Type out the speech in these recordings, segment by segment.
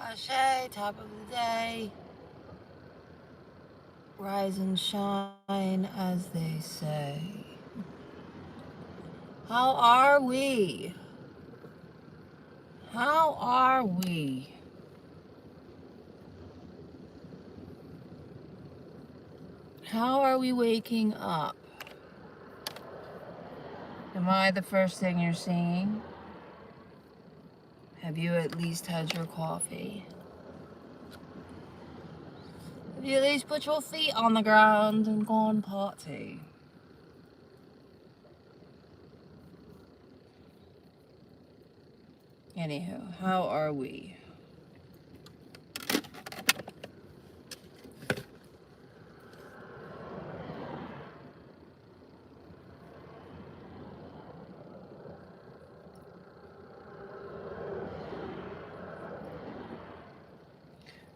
Ashe, top of the day. Rise and shine, as they say. How are we? How are we? How are we waking up? Am I the first thing you're seeing? Have you at least had your coffee? Have you at least put your feet on the ground and gone party? Anywho, how are we?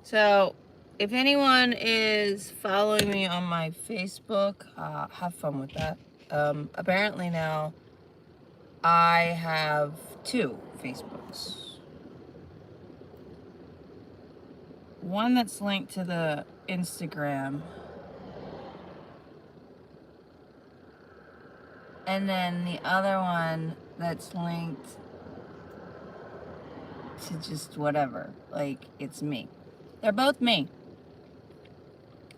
So, if anyone is following me on my Facebook, have fun with that. Apparently now, I have 2 Facebooks. One that's linked to the Instagram, and then the other one that's linked to just whatever. Like, it's me. They're both me.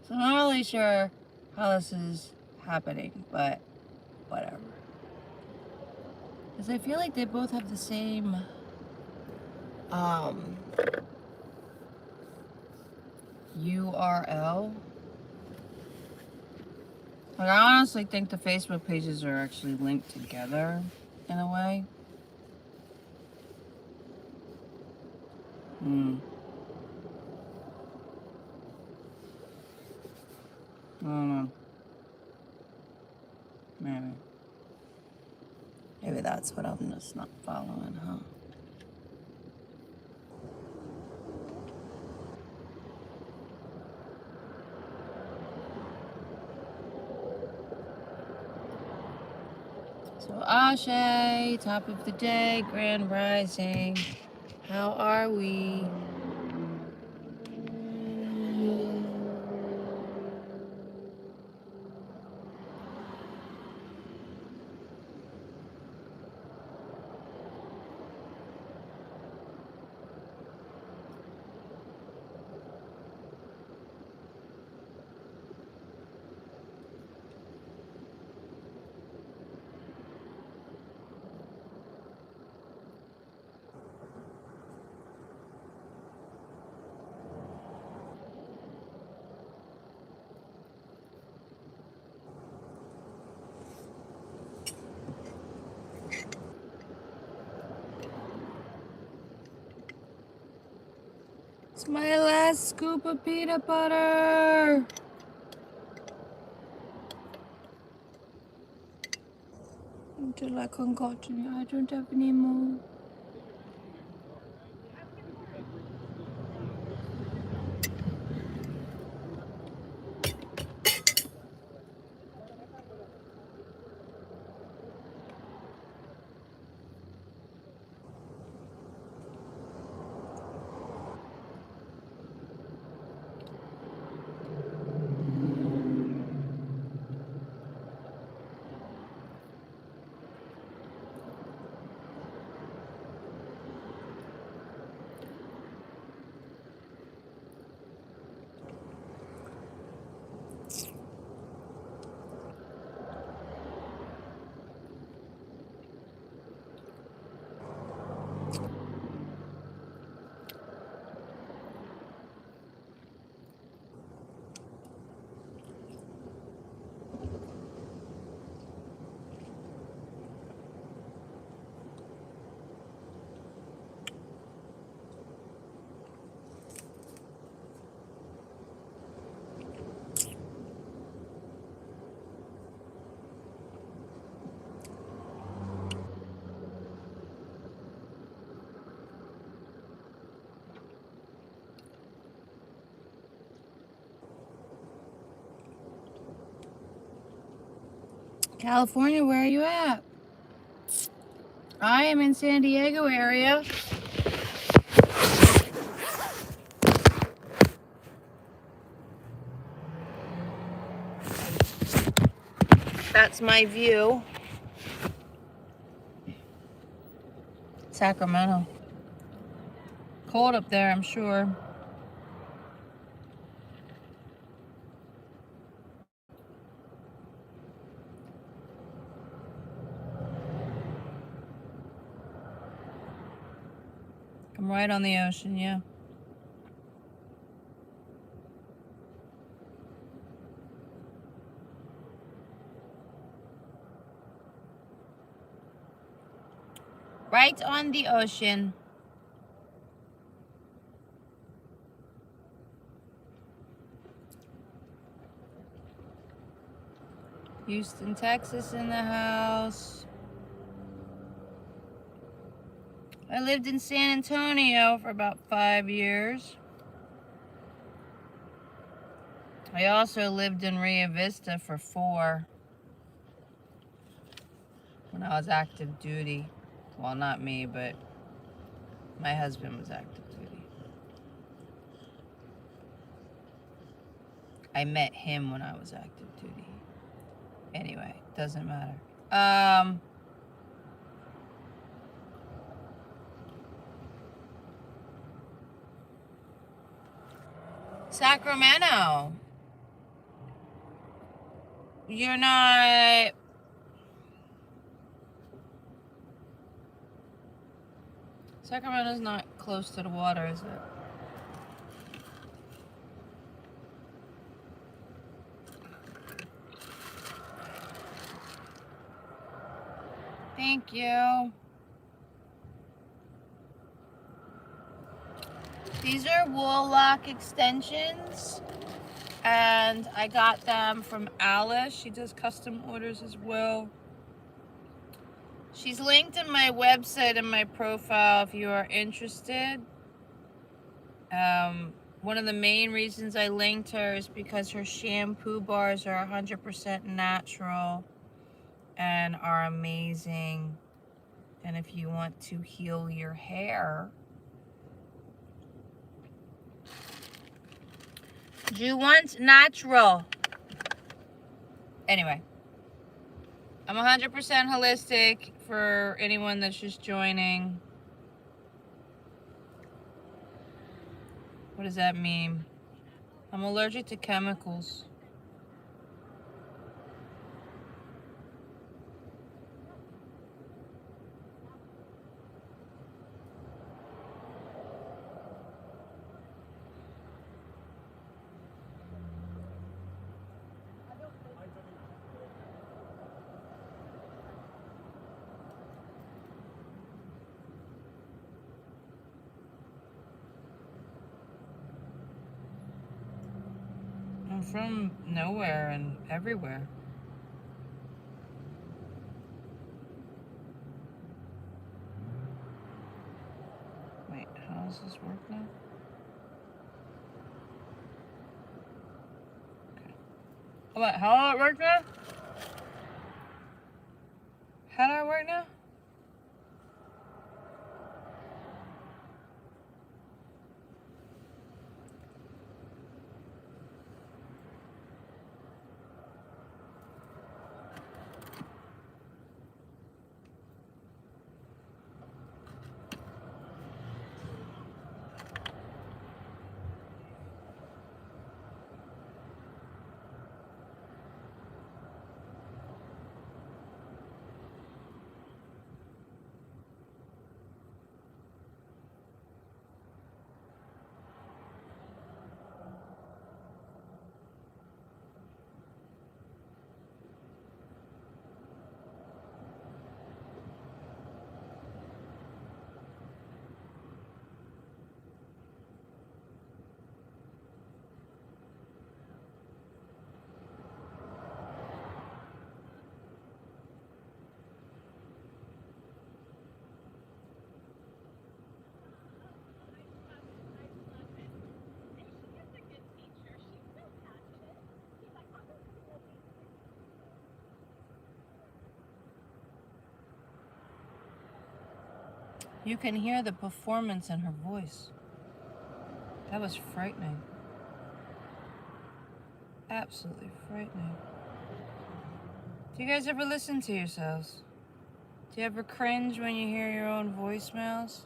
So I'm not really sure how this is happening, but whatever. Because I feel like they both have the same URL. Like, I honestly think the Facebook pages are actually linked together in a way. I don't know. Maybe that's what I'm just not following, huh? So Ashe, top of the day, grand rising. How are we? It's my last scoop of peanut butter. Until I concoction it, I don't have any more. California, where are you at? I am in San Diego area. That's my view. Sacramento. Cold up there, I'm sure. I'm right on the ocean, yeah. Right on the ocean. Houston, Texas in the house. I lived in San Antonio for about 5 years. I also lived in Rio Vista for 4 when I was active duty. Well, not me, but my husband was active duty. I met him when I was active duty. Anyway, doesn't matter. Sacramento. You're not... Sacramento's not close to the water, is it? Thank you. These are wool lock extensions, and I got them from Alice. She does custom orders as well. She's linked in my website and my profile if you are interested. One of the main reasons I linked her is because her shampoo bars are 100% natural and are amazing. And if you want to heal your hair, do you want natural? Anyway, I'm 100% holistic for anyone that's just joining. What does that mean? I'm allergic to chemicals. I'm from nowhere and everywhere. Wait, how does this work now? Okay. What, how do it work now? How do I work now? You can hear the performance in her voice. That was frightening. Absolutely frightening. Do you guys ever listen to yourselves? Do you ever cringe when you hear your own voicemails?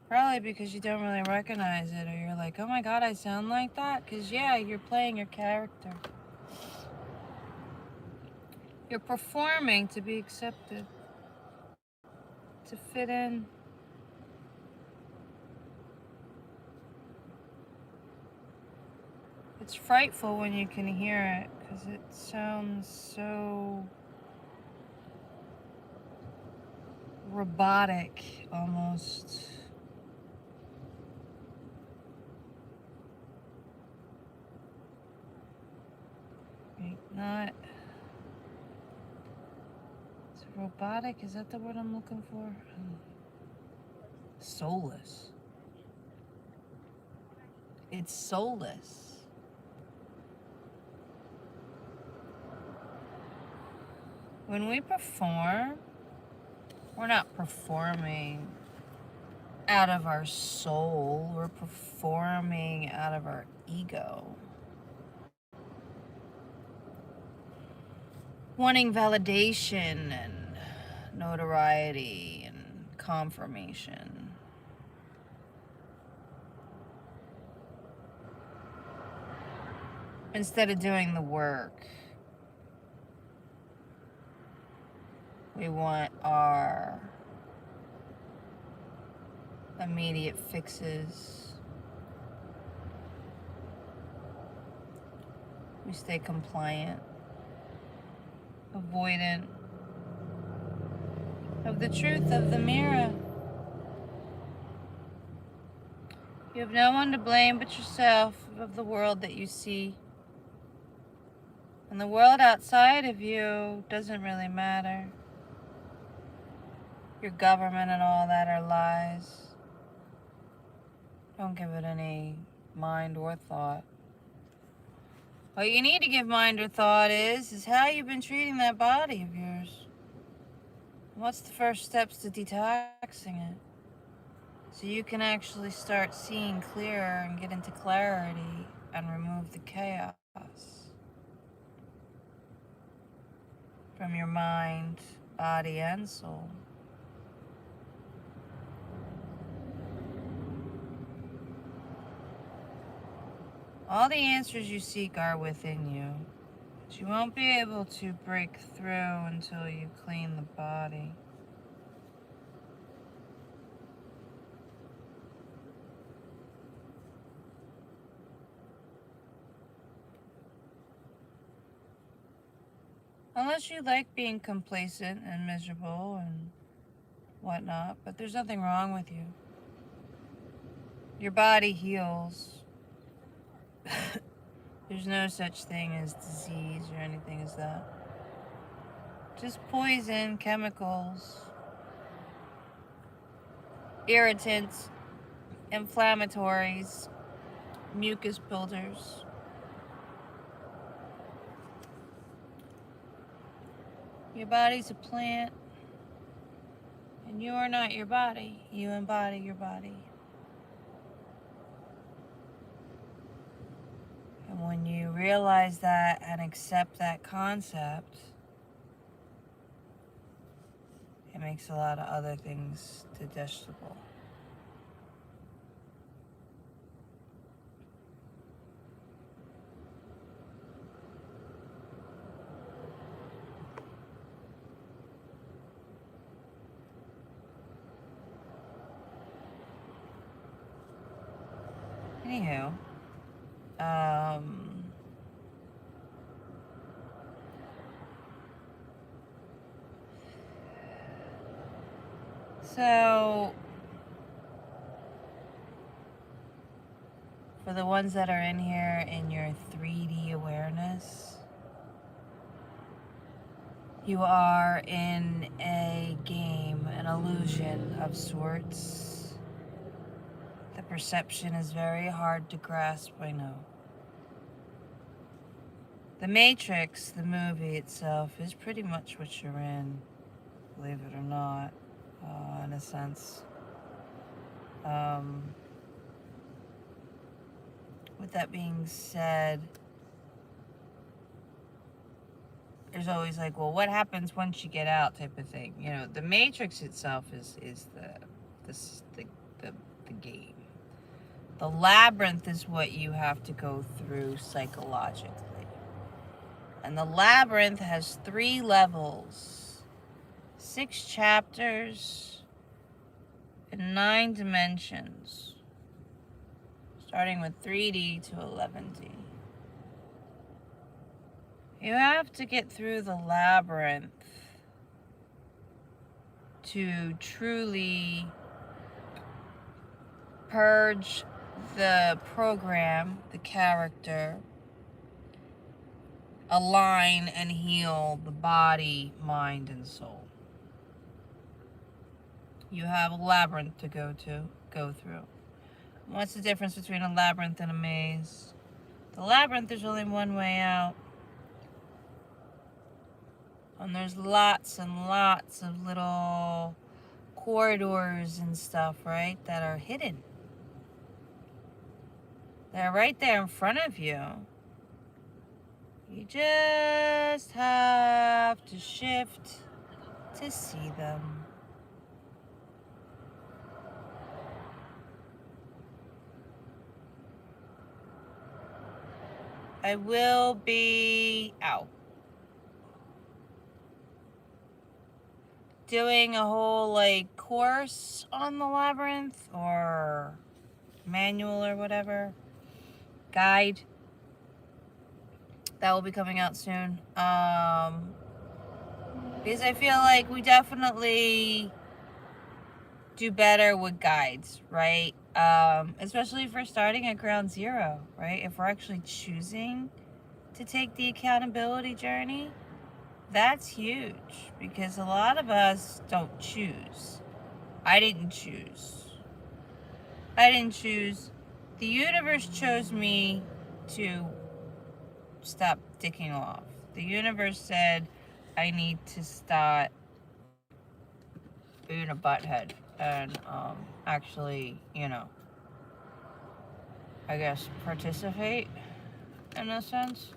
Probably because you don't really recognize it, or you're like, oh my god, I sound like that? Because yeah, you're playing your character. You're performing to be accepted, to fit in. It's frightful when you can hear it, because it sounds so robotic, almost. Wait, not... Is it robotic? Is that the word I'm looking for? Soulless. It's soulless. When we perform, we're not performing out of our soul. We're performing out of our ego. Wanting validation and notoriety and confirmation. Instead of doing the work. We want our immediate fixes. We stay compliant, avoidant of the truth of the mirror. You have no one to blame but yourself of the world that you see. And the world outside of you doesn't really matter. Your government and all that are lies. Don't give it any mind or thought. What you need to give mind or thought is how you've been treating that body of yours. What's the first steps to detoxing it? So you can actually start seeing clearer and get into clarity and remove the chaos from your mind, body, and soul. All the answers you seek are within you, but you won't be able to break through until you clean the body. Unless you like being complacent and miserable and whatnot, but there's nothing wrong with you. Your body heals. There's no such thing as disease or anything as that. Just poison, chemicals, irritants, inflammatories, mucus builders. Your body's a plant, and you are not your body. You embody your body. And when you realize that and accept that concept, it makes a lot of other things digestible. Anywho, so for the ones that are in here in your 3D awareness, you are in a game, an illusion of sorts. The perception is very hard to grasp, I know. The Matrix, the movie itself, is pretty much what you're in, believe it or not, in a sense. with that being said, there's always like, well, what happens once you get out type of thing. You know, the matrix itself is the game. The labyrinth is what you have to go through psychologically. And the labyrinth has 3 levels, 6 chapters, and 9 dimensions, starting with 3D to 11D. You have to get through the labyrinth to truly purge the program, the character, align and heal the body, mind, and soul. You have a labyrinth to go through. What's the difference between a labyrinth and a maze? The labyrinth, there's only one way out. And there's lots and lots of little corridors and stuff, right, that are hidden. They're right there in front of you. You just have to shift to see them. I will be out doing a whole like course on the labyrinth or manual or whatever, guide, that will be coming out soon. Because I feel like we definitely do better with guides, right? Especially if we're starting at ground zero, right? If we're actually choosing to take the accountability journey, that's huge, because a lot of us don't choose. I didn't choose. The universe chose me to stop dicking off. The universe said I need to start being a butthead and actually, you know, I guess participate in a sense.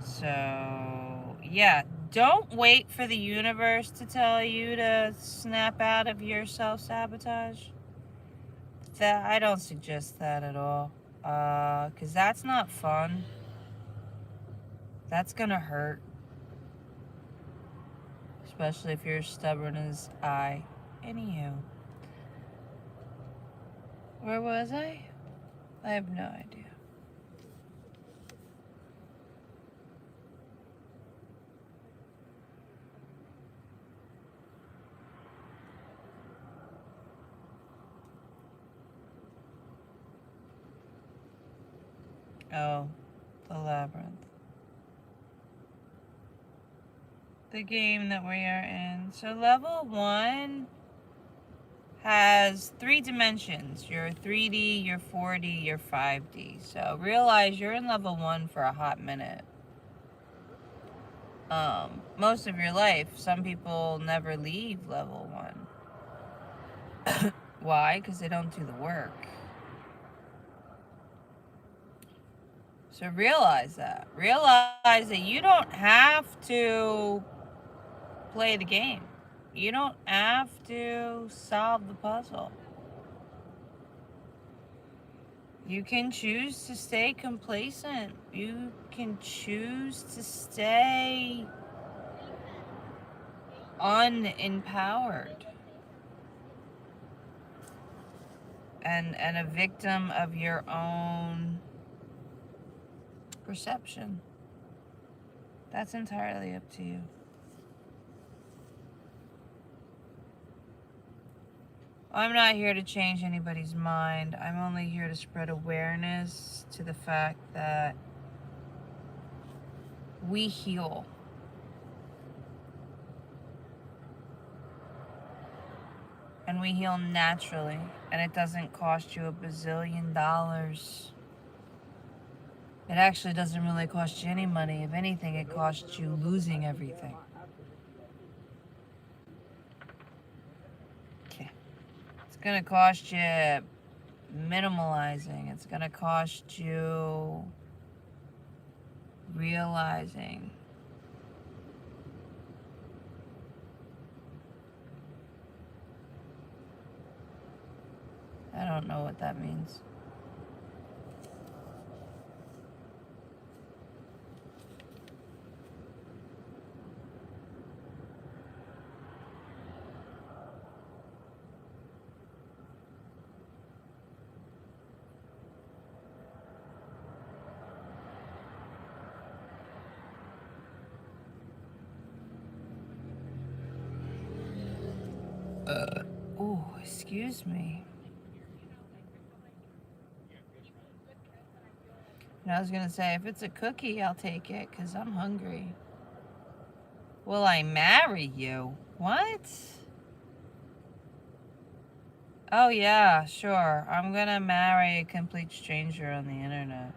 So, yeah, don't wait for the universe to tell you to snap out of your self-sabotage. I don't suggest that at all. Because that's not fun. That's gonna hurt. Especially if you're as stubborn as I. Anywho. Where was I? I have no idea. Oh, the labyrinth. The game that we are in. So level 1 has 3 dimensions. Your 3D, your 4D, your 5D. So realize you're in level 1 for a hot minute. Most of your life. Some people never leave level 1. Why? Because they don't do the work. So realize that. Realize that you don't have to play the game. You don't have to solve the puzzle. You can choose to stay complacent. You can choose to stay unempowered and a victim of your own perception. That's entirely up to you. I'm not here to change anybody's mind. I'm only here to spread awareness to the fact that we heal. And we heal naturally. And it doesn't cost you $1 bazillion. It actually doesn't really cost you any money. If anything, it costs you losing everything. Okay. Let's going to cost you minimalizing. It's going to cost you realizing. I don't know what that means. Oh, excuse me. And I was going to say, if it's a cookie, I'll take it, because I'm hungry. Will I marry you? What? Oh, yeah, sure. I'm going to marry a complete stranger on the internet.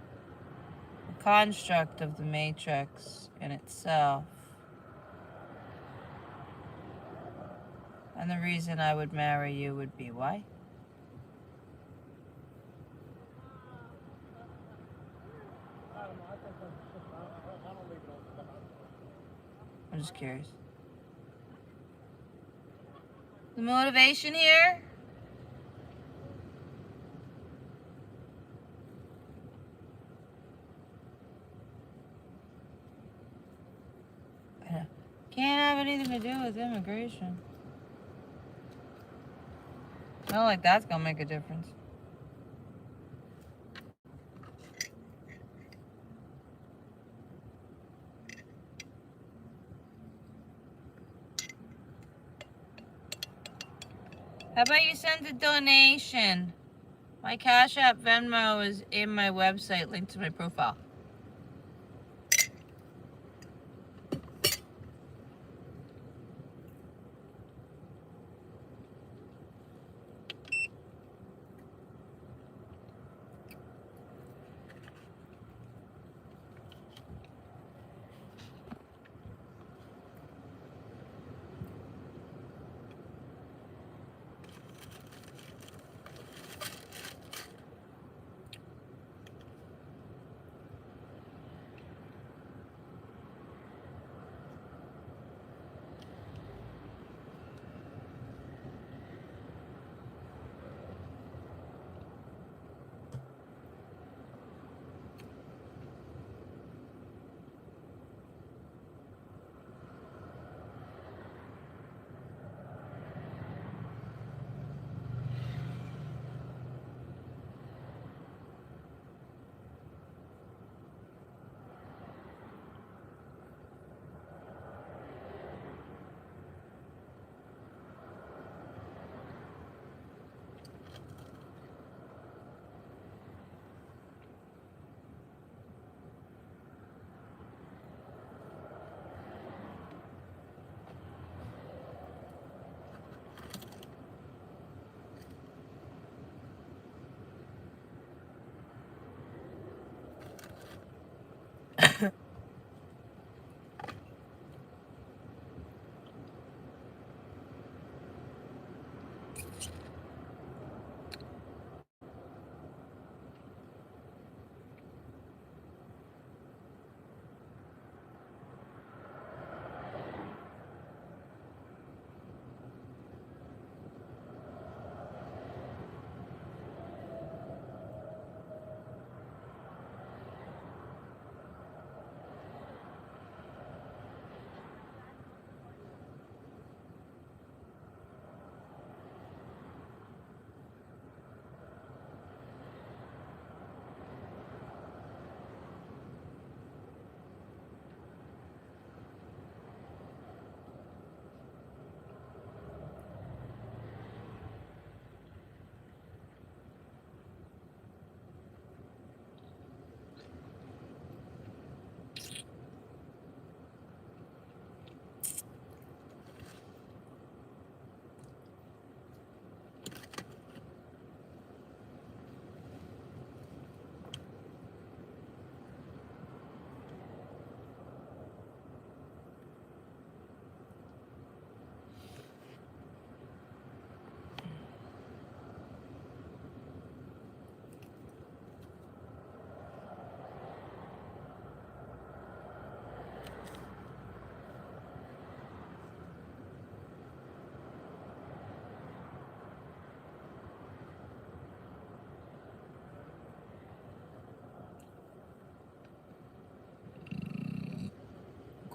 The construct of the matrix in itself. And the reason I would marry you would be why? I'm just curious. The motivation here? Can't have anything to do with immigration. Not like that's gonna make a difference. How about you send a donation? My Cash App Venmo is in my website, linked to my profile.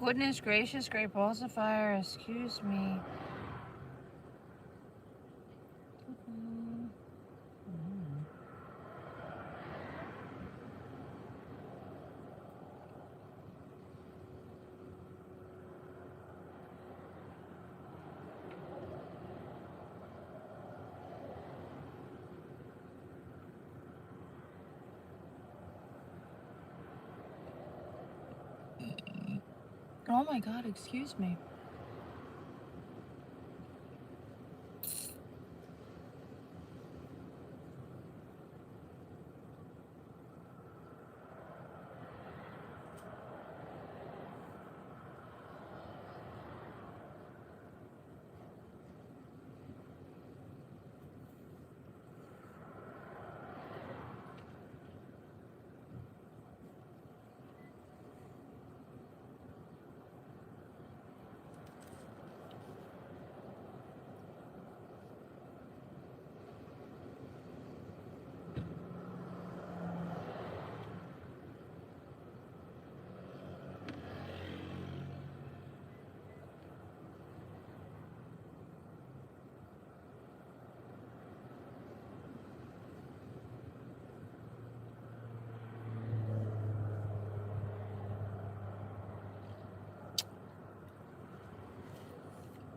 Goodness gracious, great balls of fire, excuse me. Oh my God, excuse me.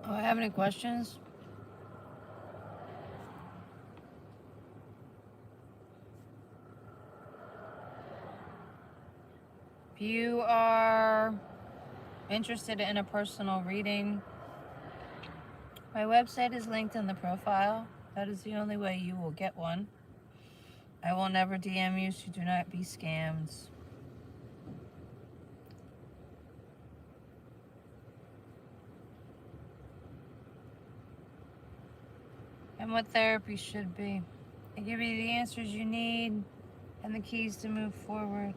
Oh, I have any questions? If you are interested in a personal reading, my website is linked in the profile. That is the only way you will get one. I will never DM you, so do not be scammed. And what therapy should be. I give you the answers you need and the keys to move forward.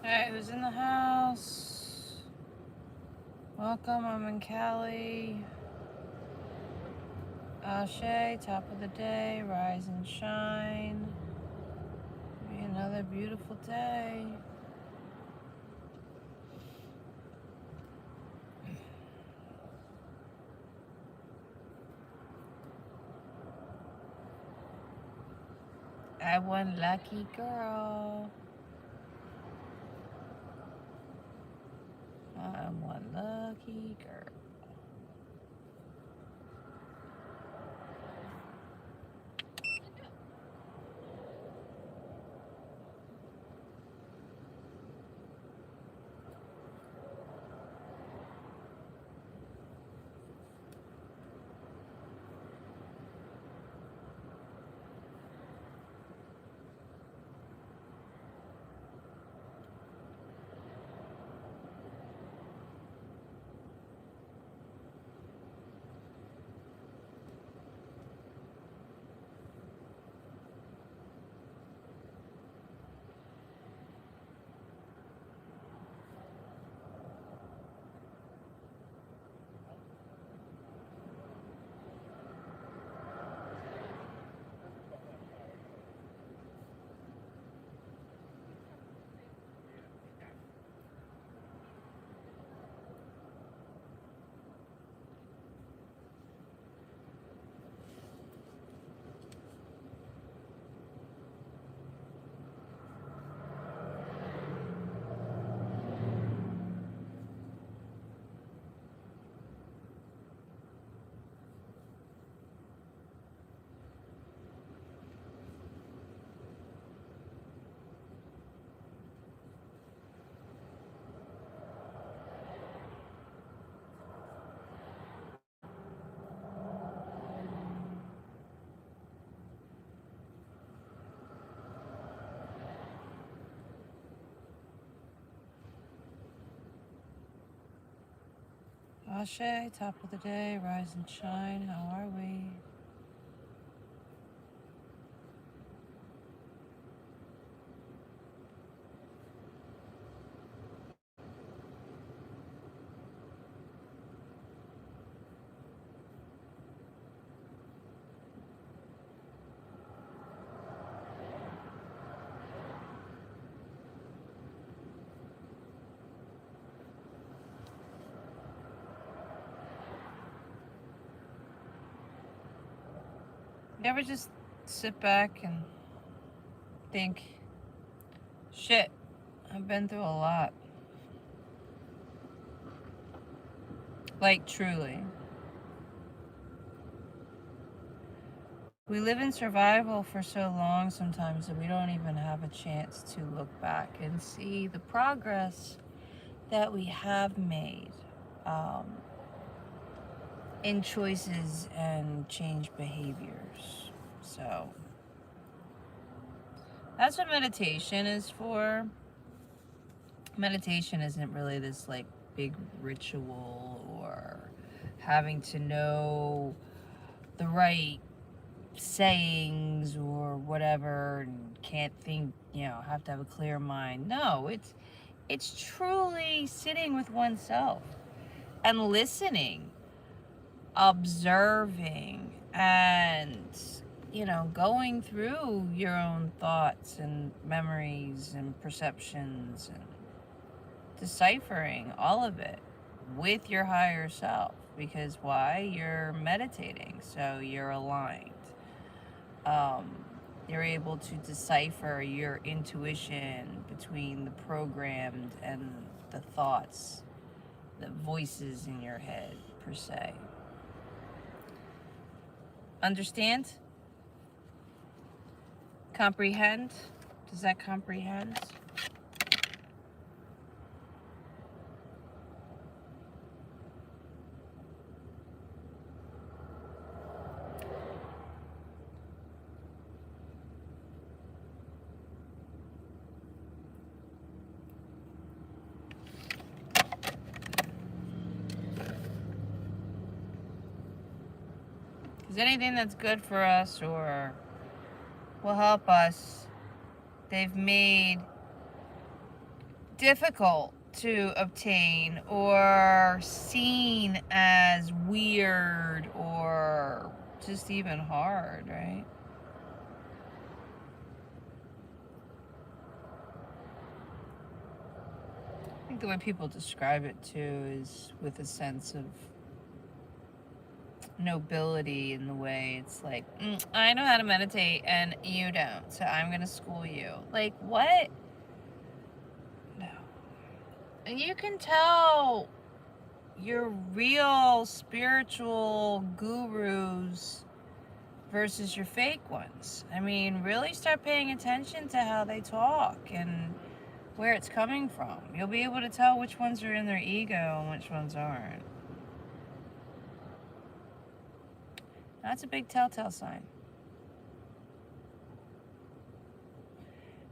Alright, who's in the house? Welcome, I'm in Cali. Ashe, top of the day, rise and shine. Be another beautiful day. I one lucky girl. I'm one lucky girl. Ashe, top of the day, rise and shine. How are we? You ever just sit back and think, shit, I've been through a lot. Like, truly. We live in survival for so long sometimes that we don't even have a chance to look back and see the progress that we have made in choices and change behaviors. So that's what meditation is for. Meditation isn't really this like big ritual or having to know the right sayings or whatever and can't think, have to have a clear mind. No, it's truly sitting with oneself and listening, observing, and going through your own thoughts and memories and perceptions and deciphering all of it with your higher self. Because why? You're meditating, so you're aligned. You're able to decipher your intuition between the programmed and the thoughts, the voices in your head, per se. Understand? Comprehend? Does that comprehend? Because anything that's good for us or will help us, they've made difficult to obtain or seen as weird or just even hard, right? I think the way people describe it too is with a sense of nobility in the way it's like, I know how to meditate and you don't, so I'm gonna school you. Like, what? No. And you can tell your real spiritual gurus versus your fake ones. I mean, really start paying attention to how they talk and where it's coming from. You'll be able to tell which ones are in their ego and which ones aren't. That's a big telltale sign.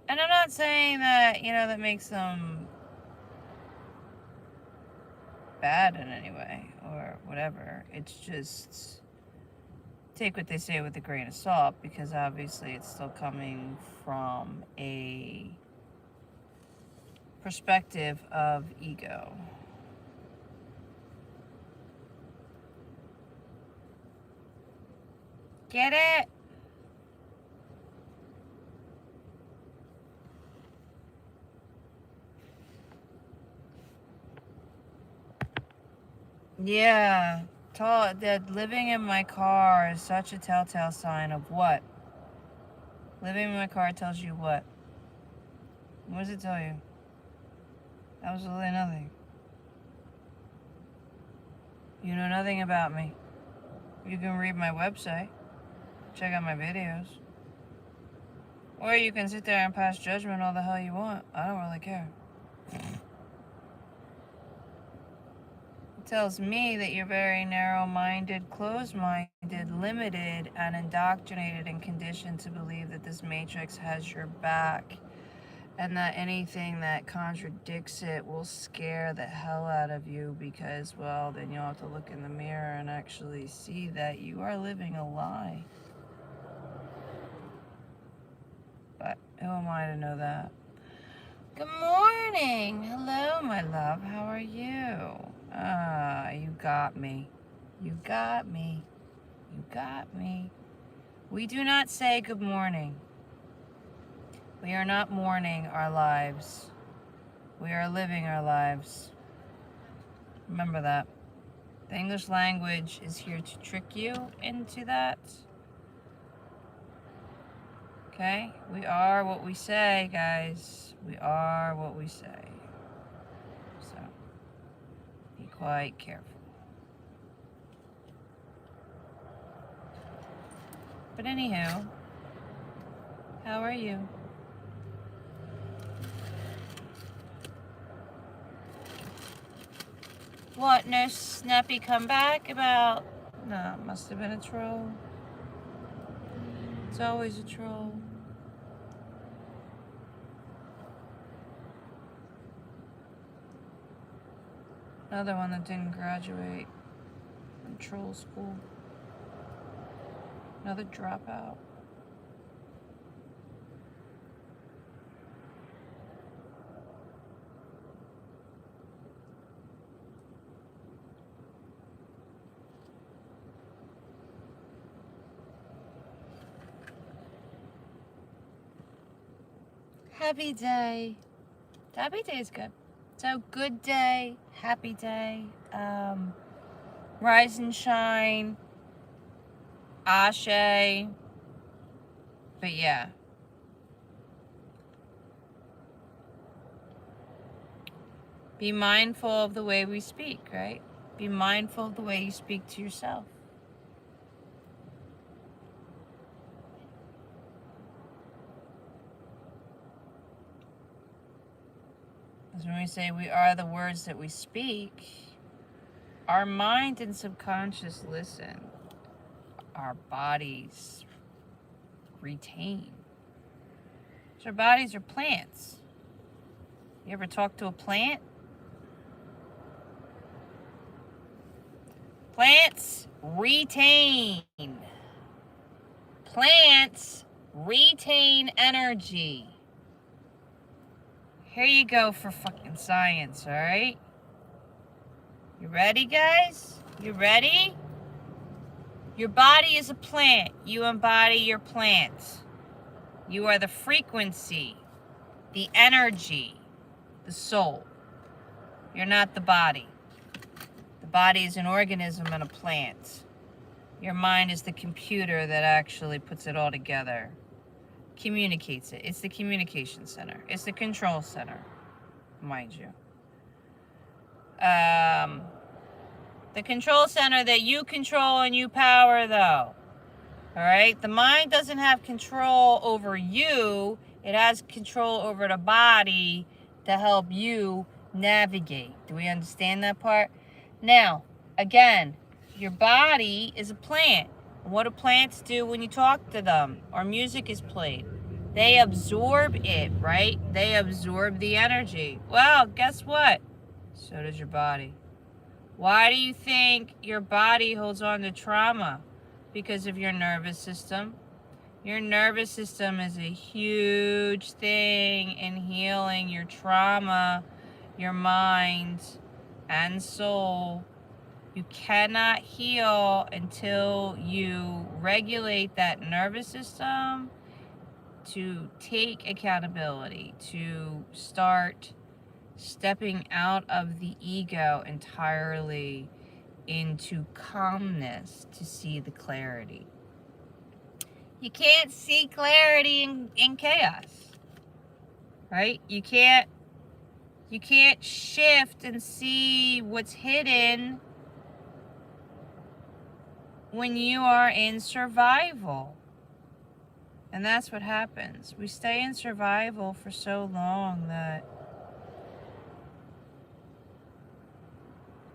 And I'm not saying that, that makes them bad in any way or whatever. It's just take what they say with a grain of salt, because obviously it's still coming from a perspective of ego. Get it? Yeah. That living in my car is such a telltale sign of what? Living in my car tells you what? What does it tell you? Absolutely nothing. You know nothing about me. You can read my website, check out my videos, or you can sit there and pass judgment all the hell you want. I don't really care. It tells me that you're very narrow-minded, closed-minded, limited, and indoctrinated and conditioned to believe that this matrix has your back, and that anything that contradicts it will scare the hell out of you, because, well, then you'll have to look in the mirror and actually see that you are living a lie. But who am I to know that? Good morning. Hello, my love. How are you? You got me. You got me. You got me. We do not say good morning. We are not mourning our lives. We are living our lives. Remember that. The English language is here to trick you into that. Okay? We are what we say, guys. We are what we say. So, be quite careful. But anywho, how are you? What, no snappy comeback about... No, it must have been a troll. It's always a troll. Another one that didn't graduate from troll school. Another dropout. Happy day. Happy day is good. So good day, happy day, rise and shine, ashe. But yeah. Be mindful of the way we speak, right? Be mindful of the way you speak to yourself. Because when we say we are the words that we speak, our mind and subconscious listen. Our bodies retain. So our bodies are plants. You ever talk to a plant? Plants retain. Plants retain energy. Here you go for fucking science, alright? You ready, guys? You ready? Your body is a plant. You embody your plant. You are the frequency, the energy, the soul. You're not the body. The body is an organism and a plant. Your mind is the computer that actually puts it all together, communicates it. It's the communication center. It's the control center, mind you. The control center that you control and you power, though. All right? The mind doesn't have control over you. It has control over the body to help you navigate. Do we understand that part? Now, again, your body is a plant. What do plants do when you talk to them or music is played? They absorb it, right? They absorb the energy. Well, guess what? So does your body. Why do you think your body holds on to trauma? Because of your nervous system. Your nervous system is a huge thing in healing your trauma, your mind, and soul. You cannot heal until you regulate that nervous system to take accountability, to start stepping out of the ego entirely into calmness to see the clarity. You can't see clarity in chaos, right? You can't shift and see what's hidden when you are in survival. And that's what happens. We stay in survival for so long that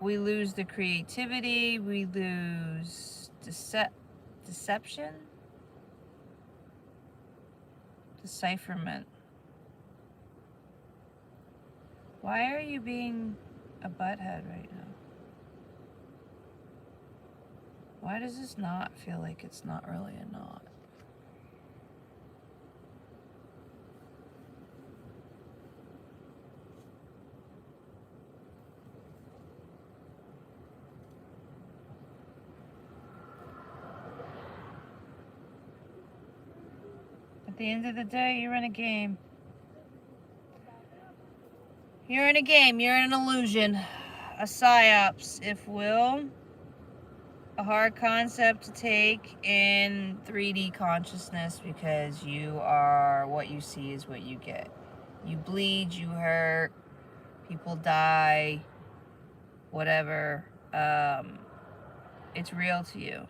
we lose the creativity, we lose deception, decipherment. Why are you being a butthead right now? Why does this knot feel like it's not really a knot? At the end of the day, you're in a game. You're in a game. You're in an illusion. A psyops, if will. A hard concept to take in 3D consciousness because you are, what you see is what you get. You bleed, you hurt, people die, whatever. It's real to you.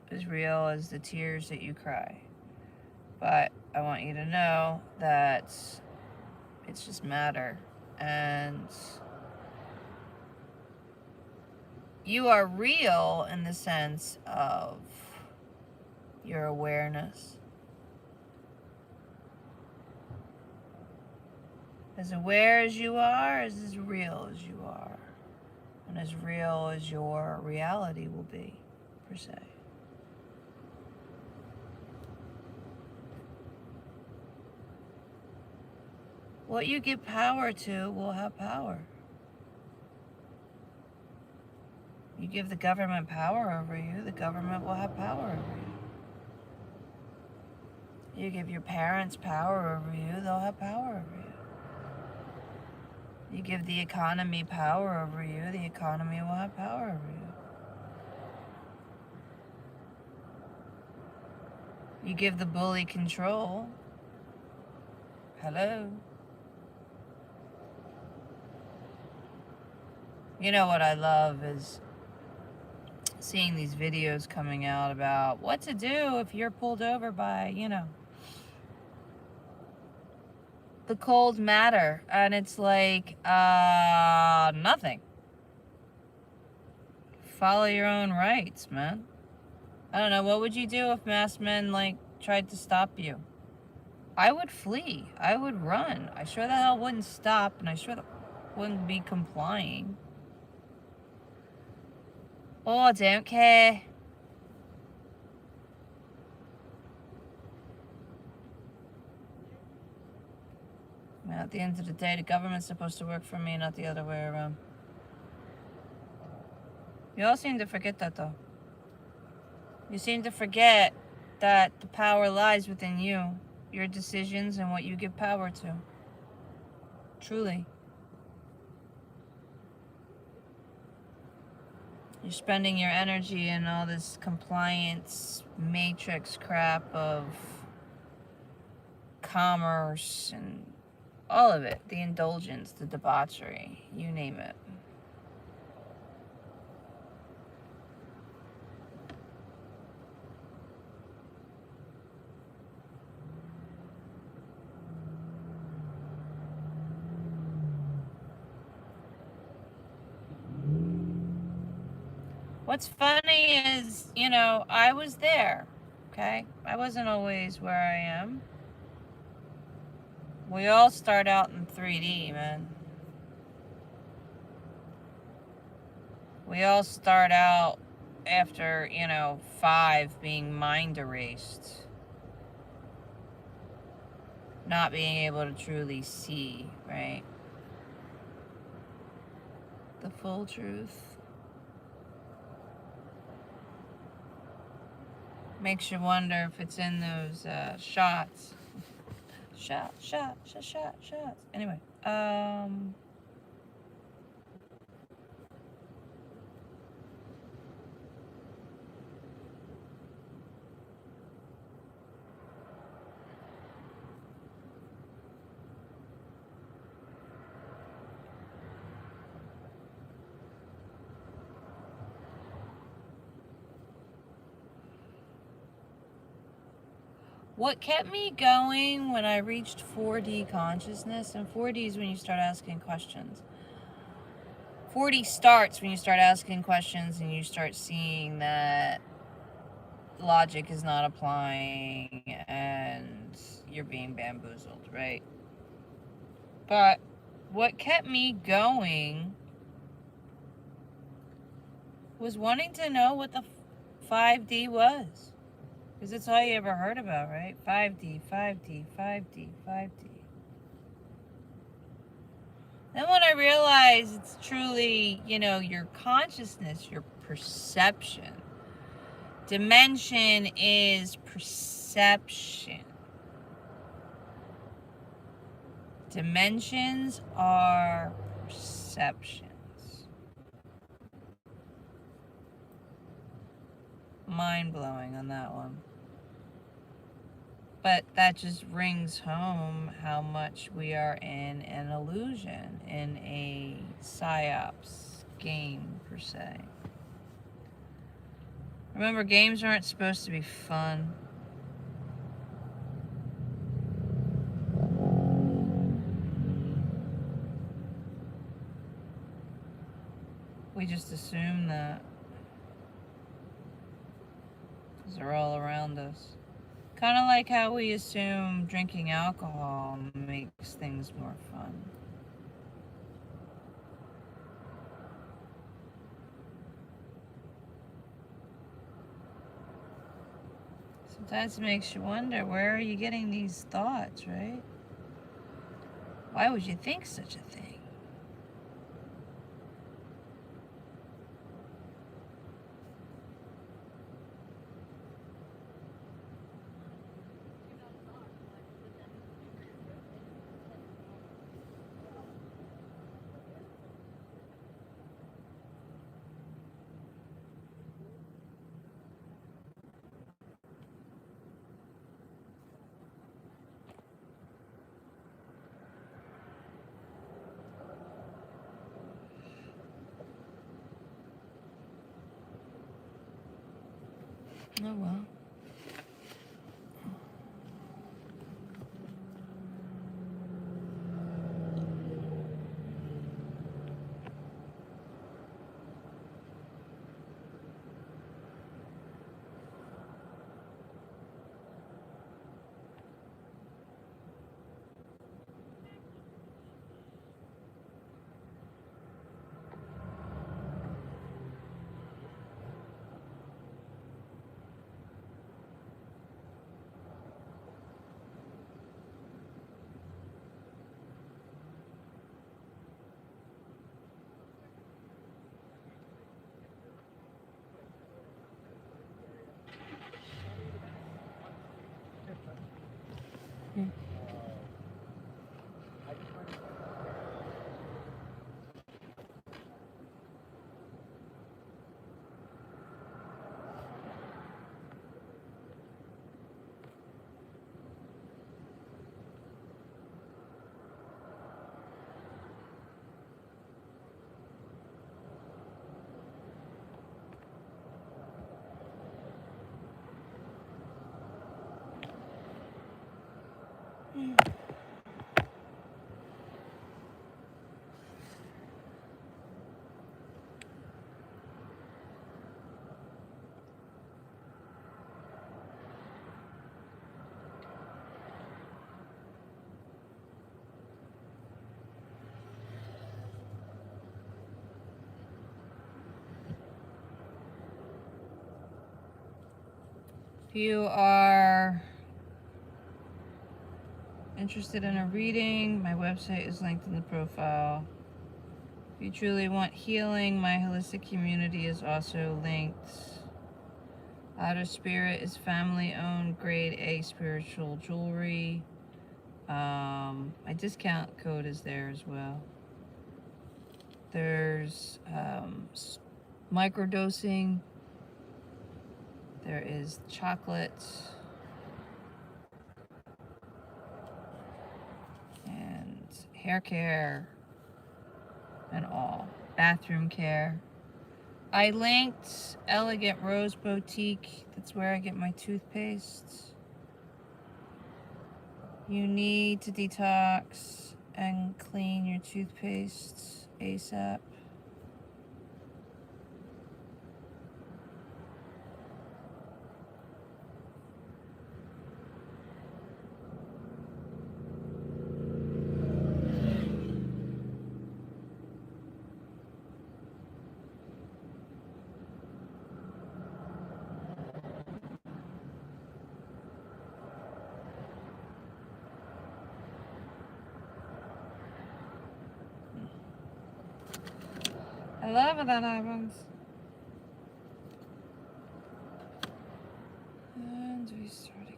As real as the tears that you cry. But I want you to know that it's just matter. And you are real in the sense of your awareness. As aware as you are is as real as you are. And as real as your reality will be, per se. What you give power to will have power. You give the government power over you, the government will have power over you. You give your parents power over you, they'll have power over you. You give the economy power over you, the economy will have power over you. You give the bully control. Hello. You know what I love is seeing these videos coming out about what to do if you're pulled over by, the cold matter. And it's like, nothing. Follow your own rights, man. I don't know, what would you do if masked men, tried to stop you? I would flee. I would run. I sure the hell wouldn't stop, and I sure wouldn't be complying. Oh, I don't care. Now, at the end of the day, the government's supposed to work for me, not the other way around. You all seem to forget that, though. You seem to forget that the power lies within you, your decisions, and what you give power to. Truly. You're spending your energy in all this compliance matrix crap of commerce and all of it. The indulgence, the debauchery, you name it. What's funny is, you know, I was there, okay? I wasn't always where I am. We all start out in 3D, man. We all start out after, 5 being mind erased. Not being able to truly see, right? The full truth. Makes you wonder if it's in those shots. Shots. Anyway, what kept me going when I reached 4D consciousness, and 4D is when you start asking questions. 4D starts when you start asking questions and you start seeing that logic is not applying and you're being bamboozled, right? But what kept me going was wanting to know what the 5D was. Because that's all you ever heard about, right? 5D. Then when I realized it's truly, your consciousness, your perception. Dimension is perception. Dimensions are perceptions. Mind-blowing on that one. But that just rings home how much we are in an illusion, in a psyops game, per se. Remember, games aren't supposed to be fun. We just assume that. Because they're all around us. Kind of like how we assume drinking alcohol makes things more fun. Sometimes it makes you wonder, where are you getting these thoughts, right? Why would you think such a thing? Oh well. If you are interested in a reading, my website is linked in the profile. If you truly want healing, my holistic community is also linked. Outer Spirit is family-owned, grade A spiritual jewelry. My discount code is there as well. There's microdosing. There is chocolate. And hair care. And all. Bathroom care. I linked Elegant Rose Boutique. That's where I get my toothpaste. You need to detox and clean your toothpaste ASAP. I love when that happens. And we start again.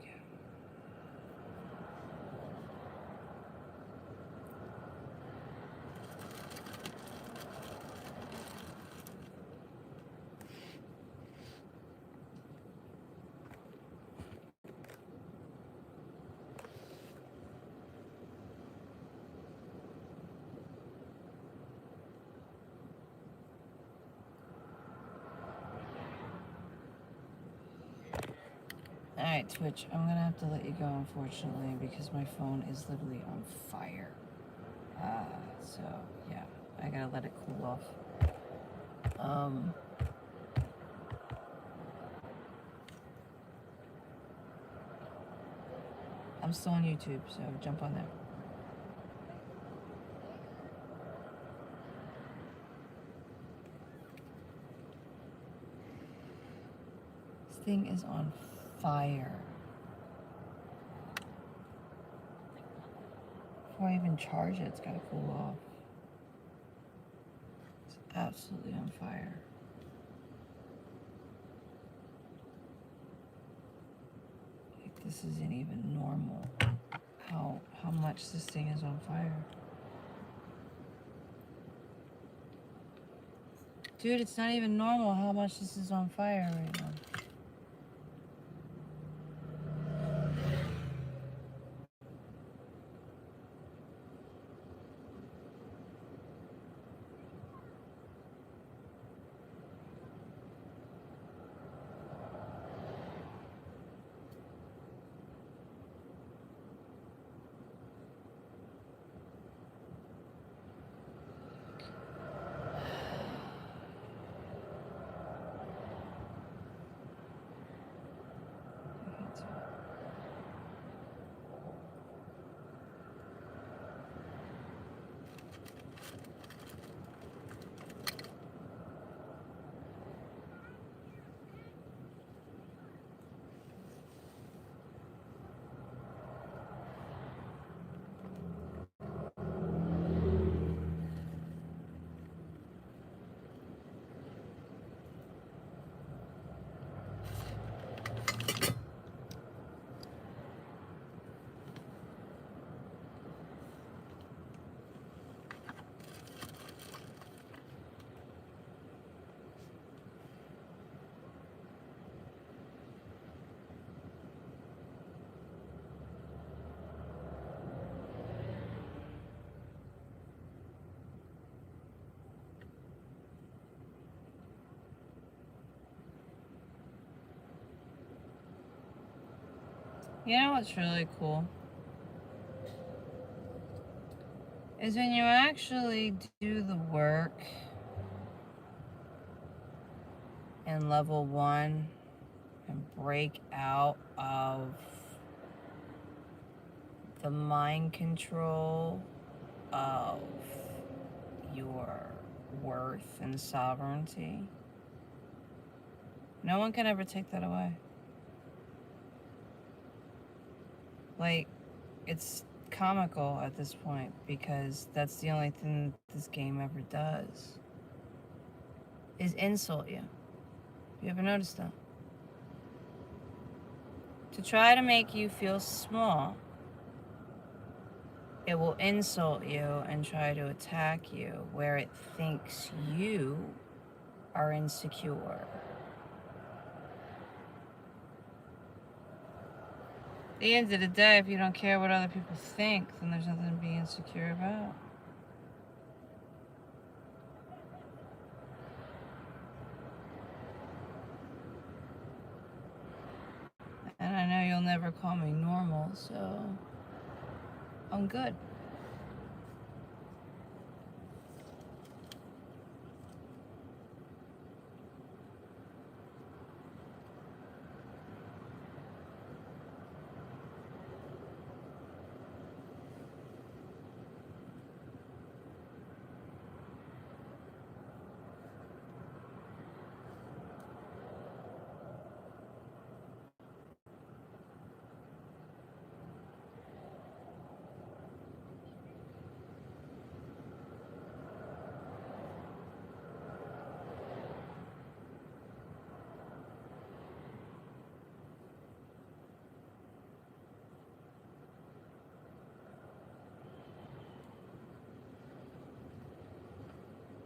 Alright, Twitch, I'm gonna have to let you go, unfortunately, because my phone is literally on fire. So, yeah, I gotta let it cool off. I'm still on YouTube, so jump on there. This thing is on fire. Before I even charge it, it's gotta cool off. It's absolutely on fire. Like, this isn't even normal. How much this thing is on fire. Dude, it's not even normal how much this is on fire right now. You know what's really cool? Is when you actually do the work in level 1 and break out of the mind control of your worth and sovereignty. No one can ever take that away. Like, it's comical at this point because that's the only thing this game ever does is insult you. You ever noticed that? To try to make you feel small, it will insult you and try to attack you where it thinks you are insecure. At the end of the day, if you don't care what other people think, then there's nothing to be insecure about. And I know you'll never call me normal, so I'm good.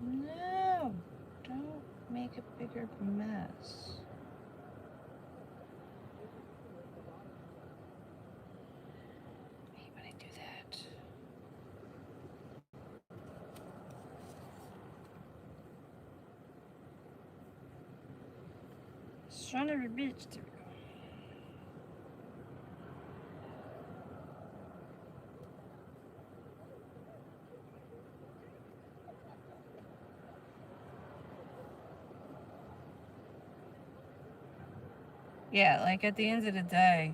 No, don't make a bigger mess. I hate when I do that. Son of a bitch. There we go. Yeah, like at the end of the day,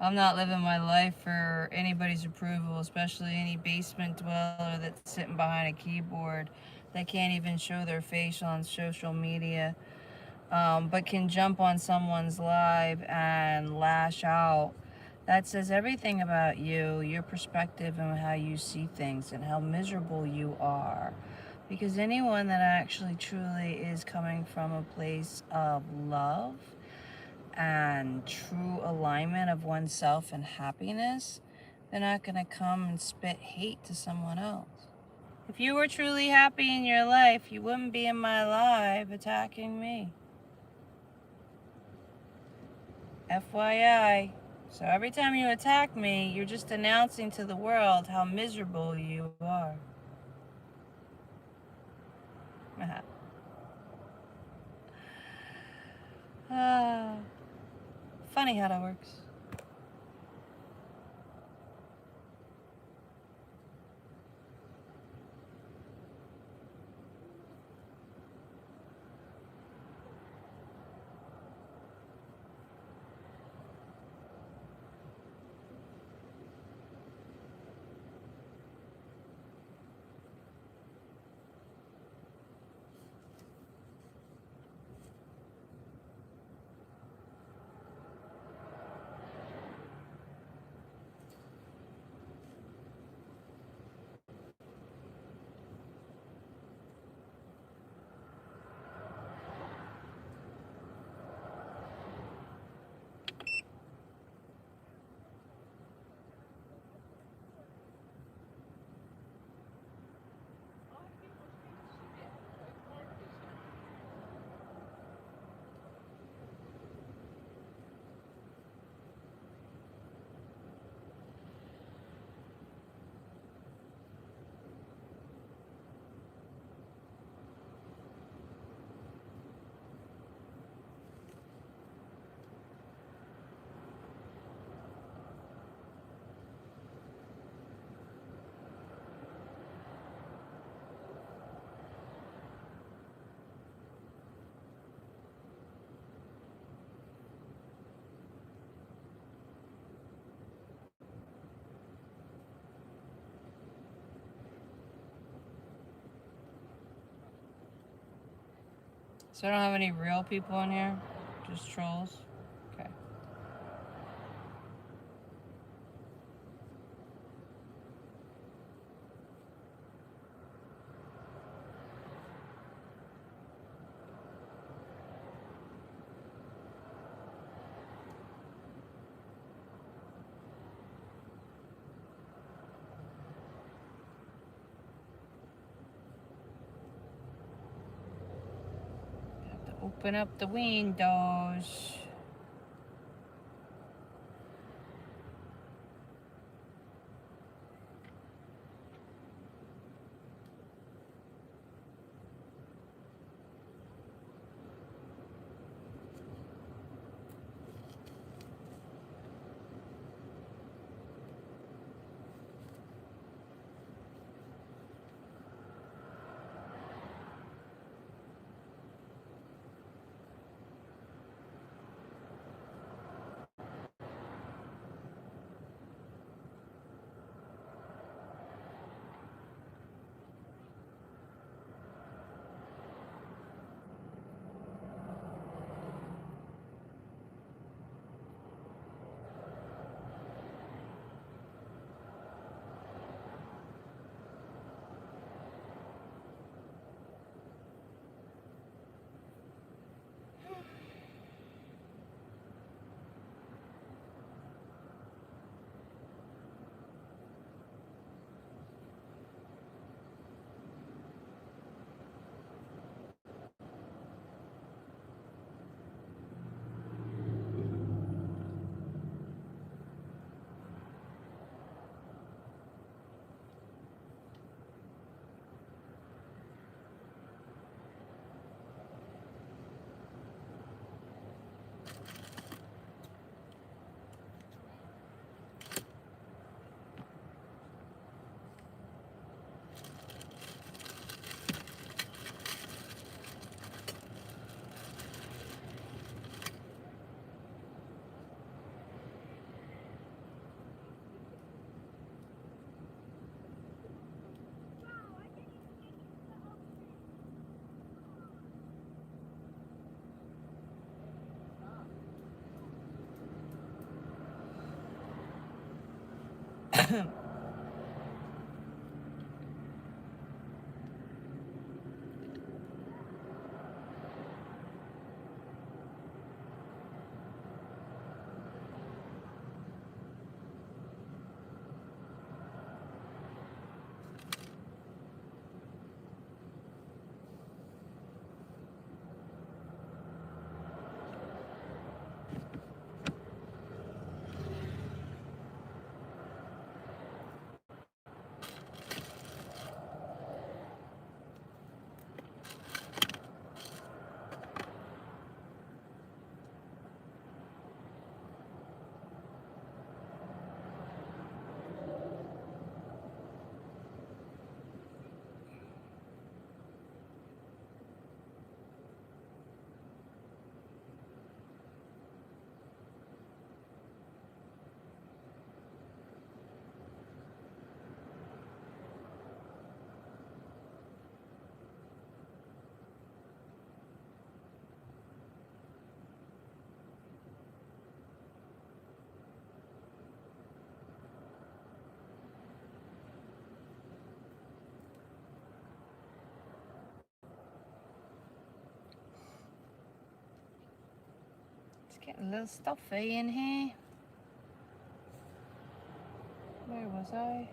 I'm not living my life for anybody's approval, especially any basement dweller that's sitting behind a keyboard that can't even show their face on social media, but can jump on someone's live and lash out. That says everything about you, your perspective, and how you see things, and how miserable you are. Because anyone that actually truly is coming from a place of love and true alignment of oneself and happiness, they're not going to come and spit hate to someone else. If you were truly happy in your life, you wouldn't be in my live attacking me. FYI. So every time you attack me, you're just announcing to the world how miserable you are. Funny how that works. So I don't have any real people in here? Just trolls? Okay. Have to open up the windows. It's getting a little stuffy in here. Where was I?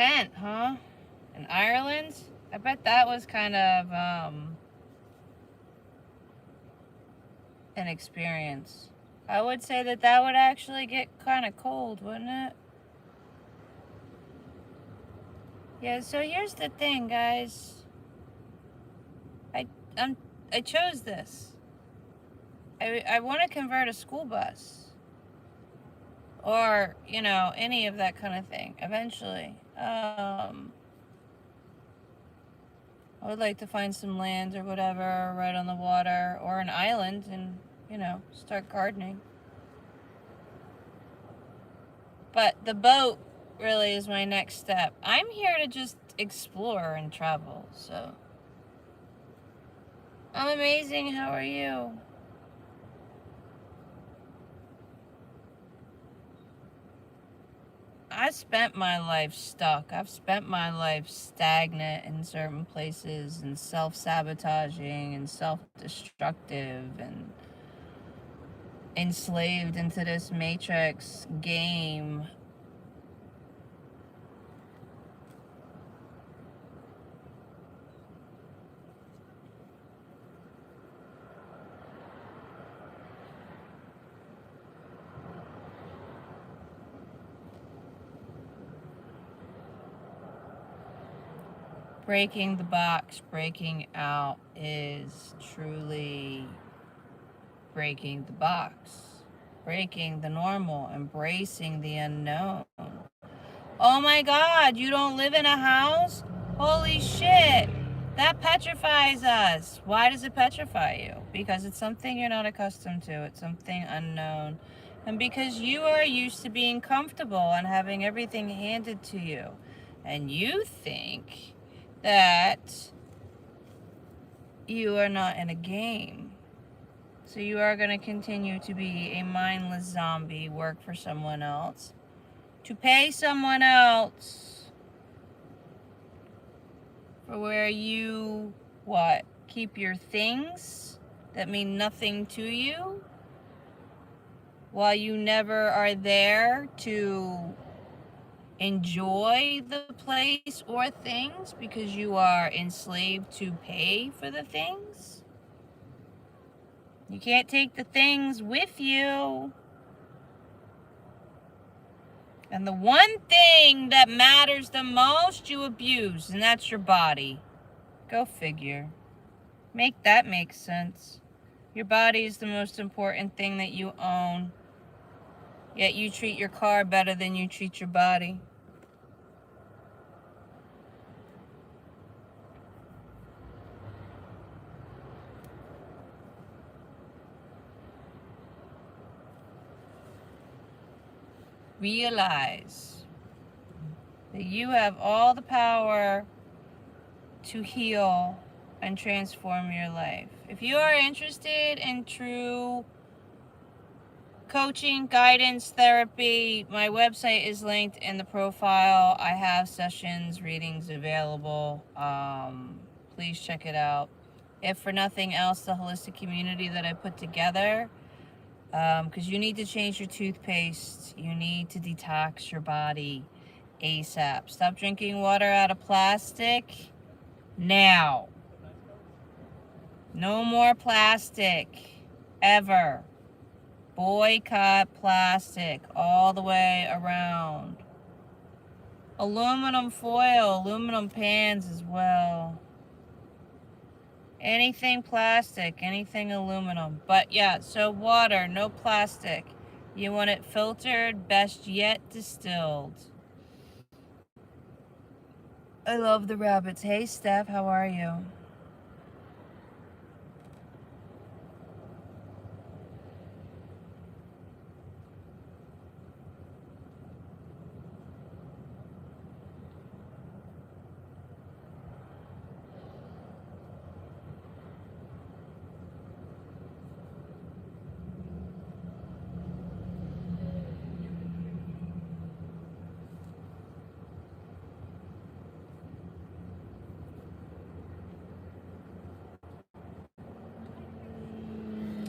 tent, huh? In Ireland? I bet that was kind of an experience. I would say that that would actually get kind of cold, wouldn't it? Yeah, so here's the thing, guys. I chose this. I want to convert a school bus. Or, you know, any of that kind of thing, eventually. I would like to find some land or whatever right on the water or an island and, you know, start gardening. But the boat really is my next step. I'm here to just explore and travel, so. I'm amazing. How are you? I spent my life stuck. I've spent my life stagnant in certain places and self-sabotaging and self-destructive and enslaved into this matrix game. Breaking the box, breaking out is truly breaking the box, breaking the normal, embracing the unknown. Oh my God, you don't live in a house? Holy shit, that petrifies us. Why does it petrify you? Because it's something you're not accustomed to, it's something unknown. And because you are used to being comfortable and having everything handed to you. And you think that you are not in a game. So you are going to continue to be a mindless zombie, work for someone else, to pay someone else for where you, what, keep your things that mean nothing to you, while you never are there to enjoy the place or things because you are enslaved to pay for the things. You can't take the things with you. And the one thing that matters the most you abuse, and that's your body. Go figure. Make that make sense. Your body is the most important thing that you own. Yet you treat your car better than you treat your body. Realize that you have all the power to heal and transform your life. If you are interested in true coaching, guidance, therapy, my website is linked in the profile. I have sessions, readings available. Please check it out. If for nothing else, the holistic community that I put together, because you need to change your toothpaste. You need to detox your body ASAP. Stop drinking water out of plastic now. No more plastic ever. Boycott plastic all the way around. Aluminum foil, aluminum pans as well. Anything plastic, anything aluminum. But yeah, so water, no plastic. You want it filtered, best yet distilled. I love the rabbits. Hey Steph, how are you?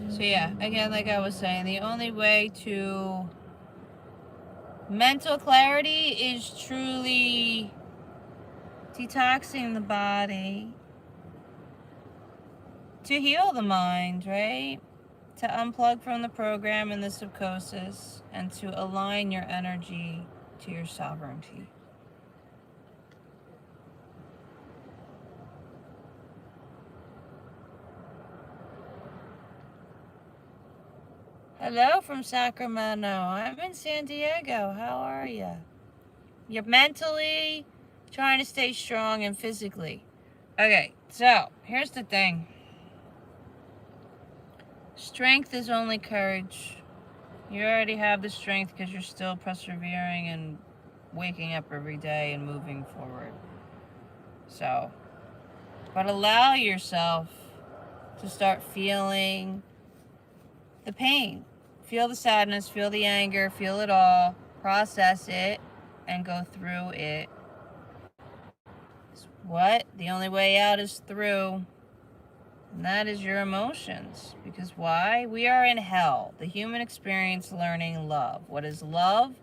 So yeah, again, like I was saying, the only way to mental clarity is truly detoxing the body to heal the mind, right? To unplug from the program and the subconscious and to align your energy to your sovereignty. Hello from Sacramento. I'm in San Diego. How are you? You're mentally trying to stay strong and physically. Okay, so here's the thing. Strength is only courage. You already have the strength because you're still persevering and waking up every day and moving forward. So, but allow yourself to start feeling the pain. Feel the sadness, feel the anger, feel it all, process it, and go through it. What? The only way out is through. And that is your emotions. Because why? We are in hell. The human experience learning love. What is love?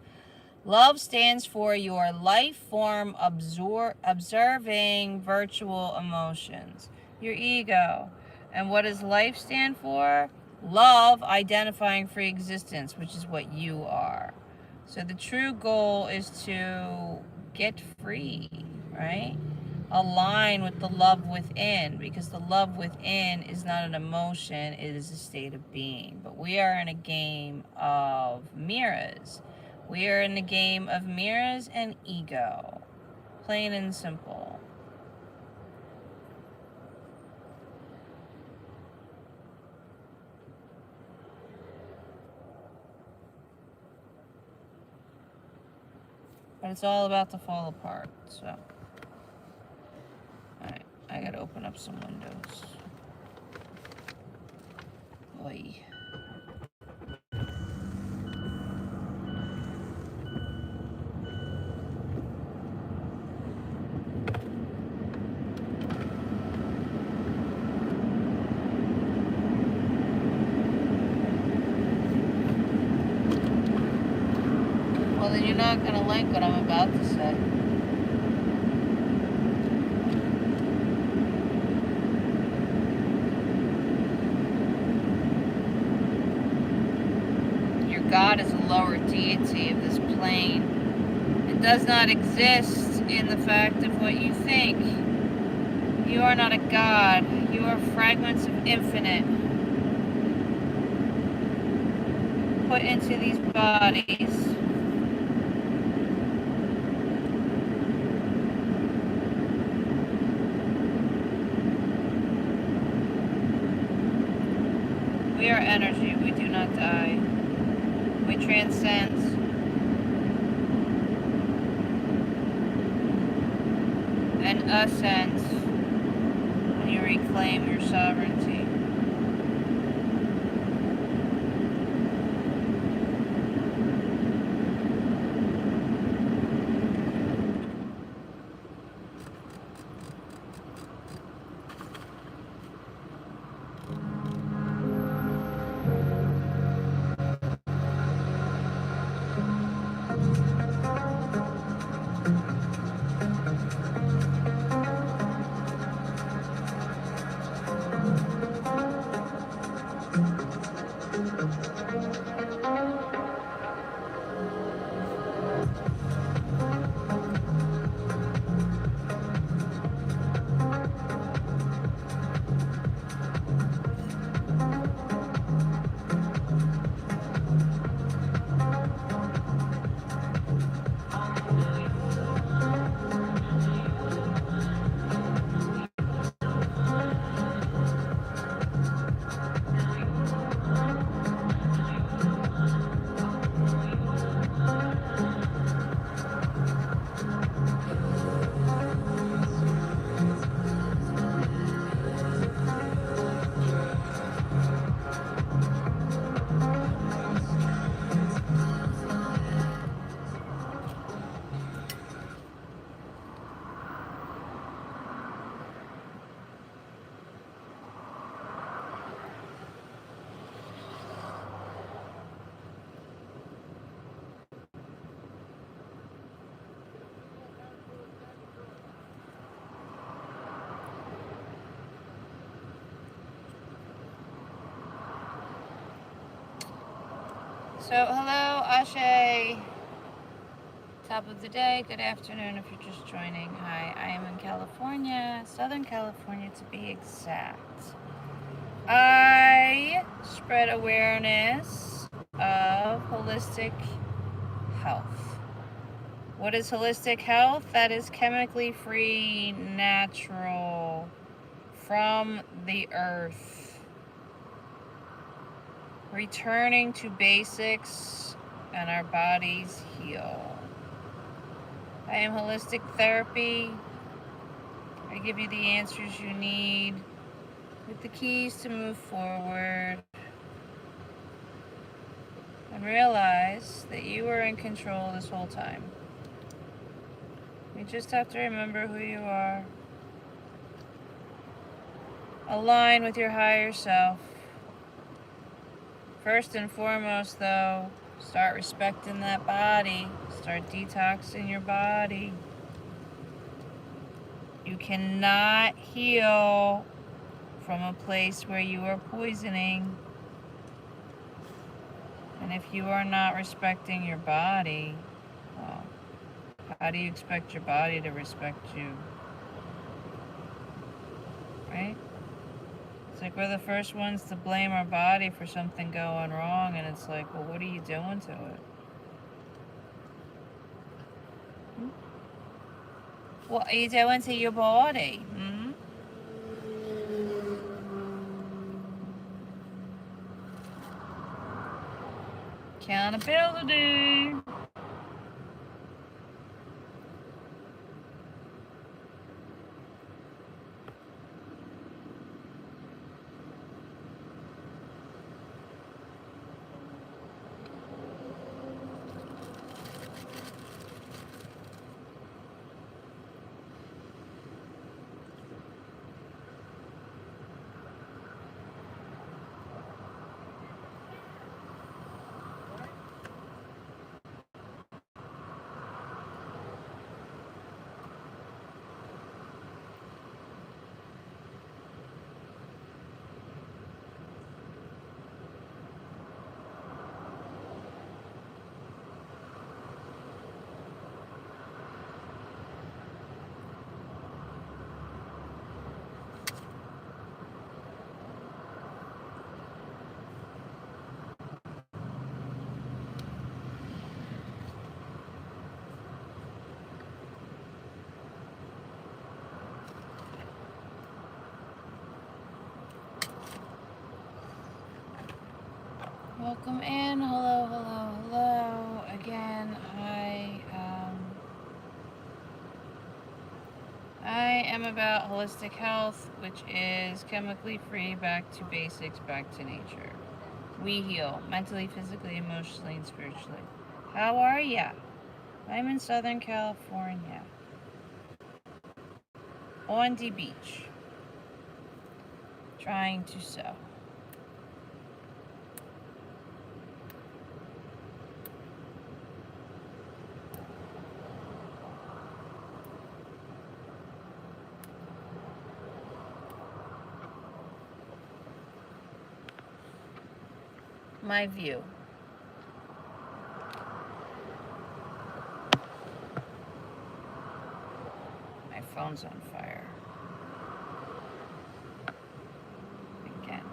Love stands for your life form observing virtual emotions. Your ego. And what does life stand for? Love identifying free existence, which is what you are. So the true goal is to get free, right? Align with the love within, because the love within is not an emotion, it is a state of being. But we are in a game of mirrors. We are in the game of mirrors and ego. Plain and simple. But it's all about to fall apart, so. Alright, I gotta open up some windows. Oy. Well, then you're not gonna like what I'm about to say. God is a lower deity of this plane. It does not exist in the fact of what you think. You are not a God. You are fragments of infinite put into these bodies. We are energy. We do not die. We transcend. And ascend when you reclaim your sovereignty. So, hello, Ashe. Top of the day, good afternoon if you're just joining. Hi, I am in California, Southern California to be exact. I spread awareness of holistic health. What is holistic health? That is chemically free, natural, from the earth. Returning to basics and our bodies heal. I am holistic therapy. I give you the answers you need with the keys to move forward. And realize that you are in control this whole time. You just have to remember who you are. Align with your higher self. First and foremost, though, start respecting that body. Start detoxing your body. You cannot heal from a place where you are poisoning. And if you are not respecting your body, well, how do you expect your body to respect you? Right? It's like we're the first ones to blame our body for something going wrong, and it's like, well, what are you doing to it? What are you doing to your body? Accountability. Welcome in. Hello, hello, hello. Again, I am about holistic health, which is chemically free, back to basics, back to nature. We heal mentally, physically, emotionally, and spiritually. How are ya? I'm in Southern California, on the beach, trying to sew. My view. My phone's on fire. Again.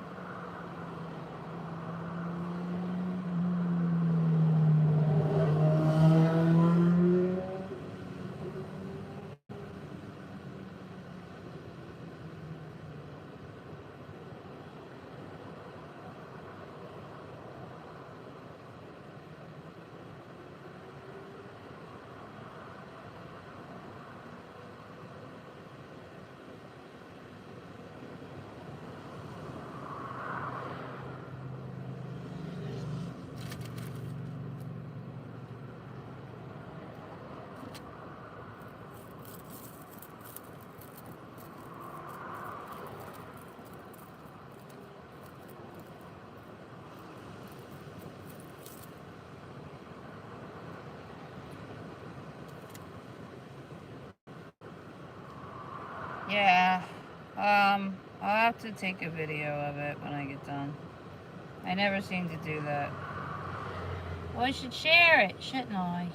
Yeah, I'll have to take a video of it when I get done. I never seem to do that. Well, I should share it, shouldn't I?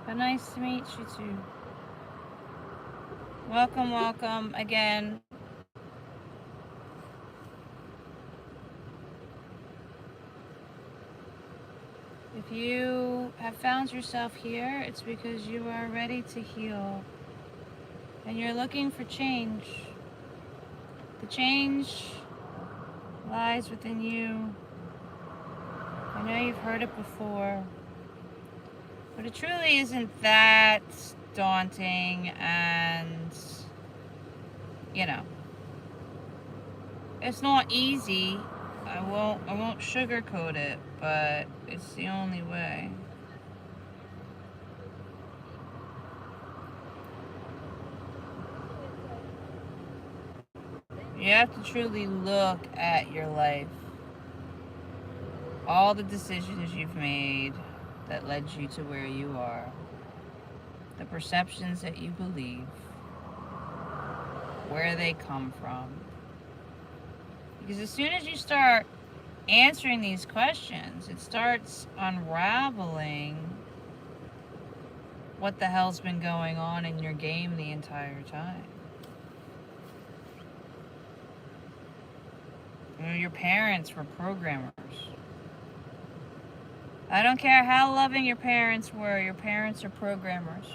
But nice to meet you too. Welcome, welcome again. If you have found yourself here, it's because you are ready to heal and you're looking for change. The change lies within you. I know you've heard it before, but it truly isn't that daunting, and you know, it's not easy. I won't sugarcoat it, but it's the only way. You have to truly look at your life, all the decisions you've made that led you to where you are, the perceptions that you believe, where they come from. Because as soon as you start answering these questions, it starts unraveling what the hell's been going on in your game the entire time. You know, your parents were programmers. I don't care how loving your parents were, your parents are programmers.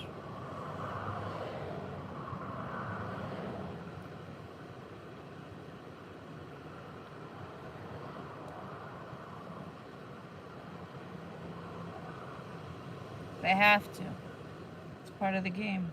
They have to. It's part of the game.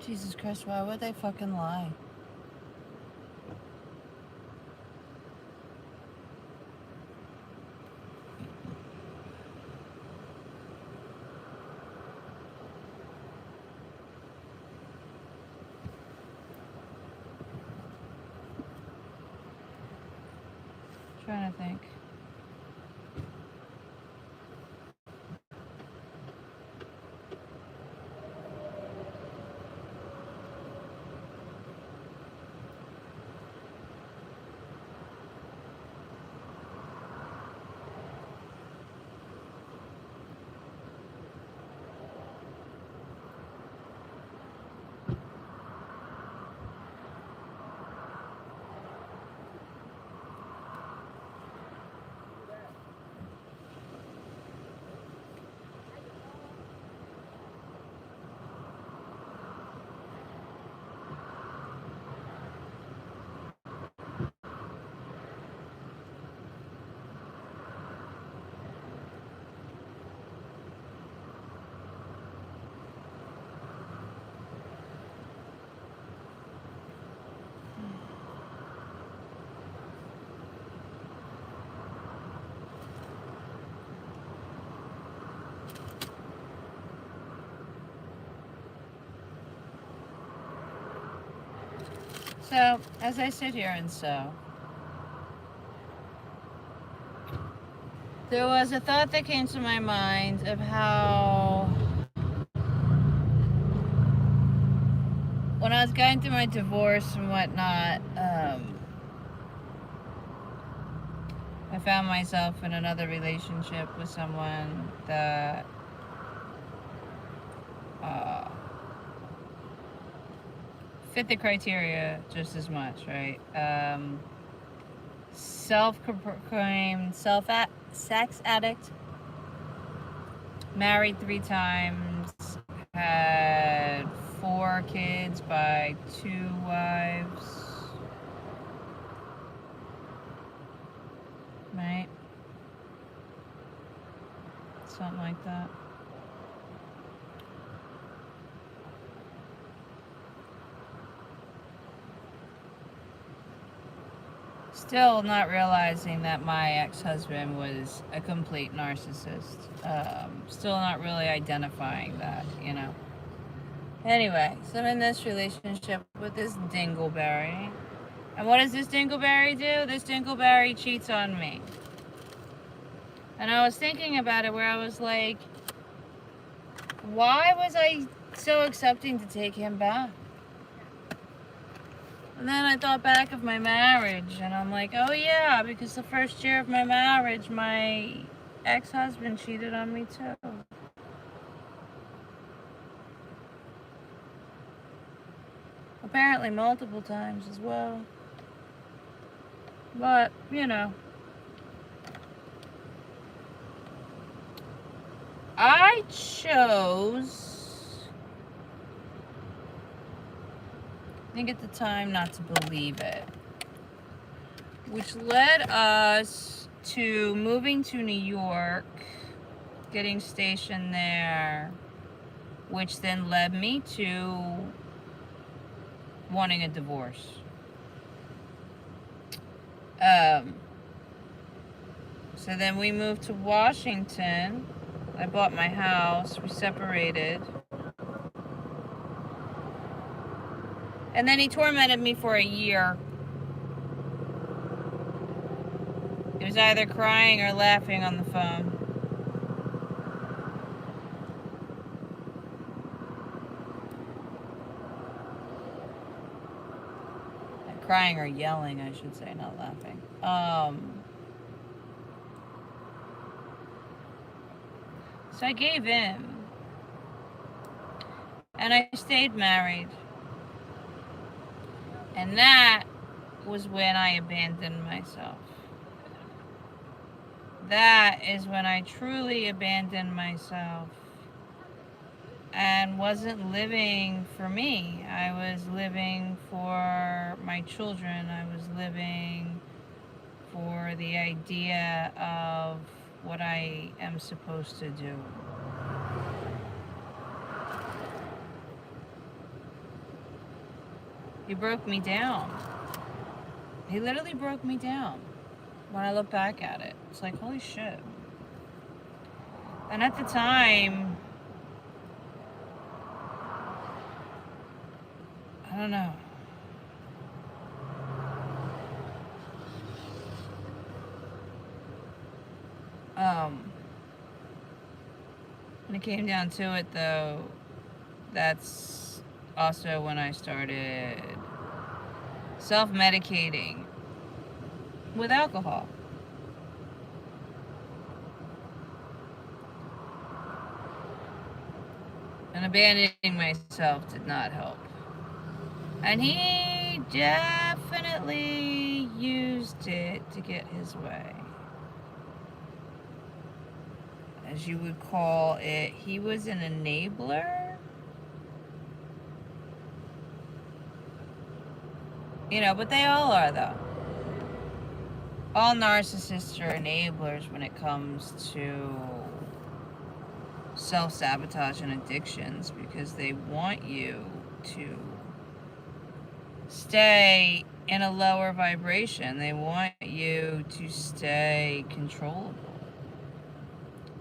Jesus Christ, why would they fucking lie? I'm trying to think. So, as I sit here and sew, there was a thought that came to my mind of how when I was going through my divorce and whatnot, I found myself in another relationship with someone that fit the criteria just as much, right? Self-proclaimed sex addict, married 3 times, had 4 kids by 2 wives, right? Something like that. Still not realizing that my ex-husband was a complete narcissist. Still not really identifying that, you know. Anyway, so I'm in this relationship with this dingleberry. And what does this dingleberry do? This dingleberry cheats on me. And I was thinking about it where I was like, why was I so accepting to take him back? And then I thought back of my marriage, and I'm like, oh yeah, because the first year of my marriage, my ex-husband cheated on me too. Apparently multiple times as well. But, you know. I chose, I think at the time, not to believe it. Which led us to moving to New York, getting stationed there, which then led me to wanting a divorce. So then we moved to Washington. I bought my house, we separated. And then he tormented me for a year. He was either crying or laughing on the phone. Crying or yelling, I should say, not laughing. So I gave in. And I stayed married. And that was when I abandoned myself. That is when I truly abandoned myself and wasn't living for me. I was living for my children. I was living for the idea of what I am supposed to do. He broke me down. He literally broke me down. When I look back at it, it's like, holy shit. And at the time, I don't know. When it came down to it, though, that's also when I started self-medicating with alcohol. And abandoning myself did not help. And he definitely used it to get his way. As you would call it, he was an enabler. You know, but they all are, though. All narcissists are enablers when it comes to self-sabotage and addictions, because they want you to stay in a lower vibration. They want you to stay controllable.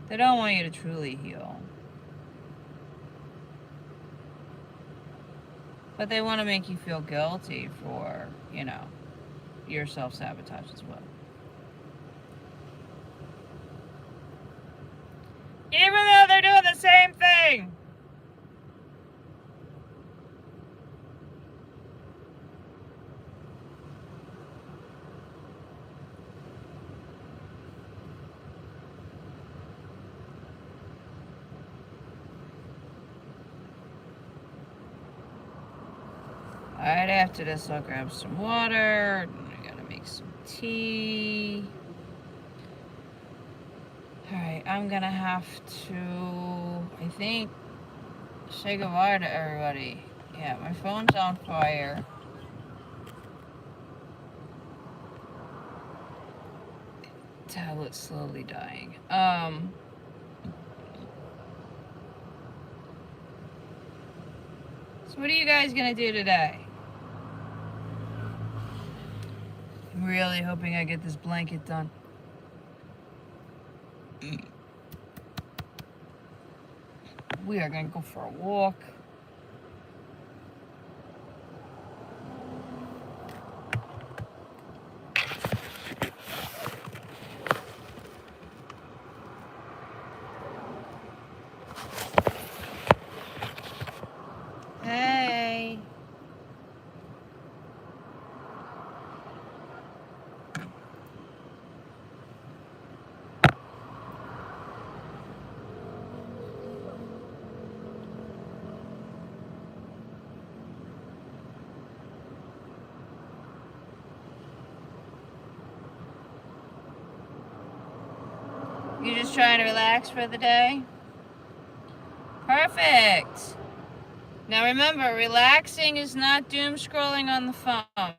They don't want you to truly heal. But they want to make you feel guilty for, you know, your self-sabotage as well. Even though they're doing the same thing. Alright, after this I'll grab some water. I gotta make some tea. Alright, I'm gonna have to, I think, say goodbye to everybody. Yeah, my phone's on fire. Tablet's slowly dying. So what are you guys gonna do today? I'm really hoping I get this blanket done. We are gonna go for a walk. Hey. You just trying to relax for the day? Perfect. Now remember, relaxing is not doom scrolling on the phone.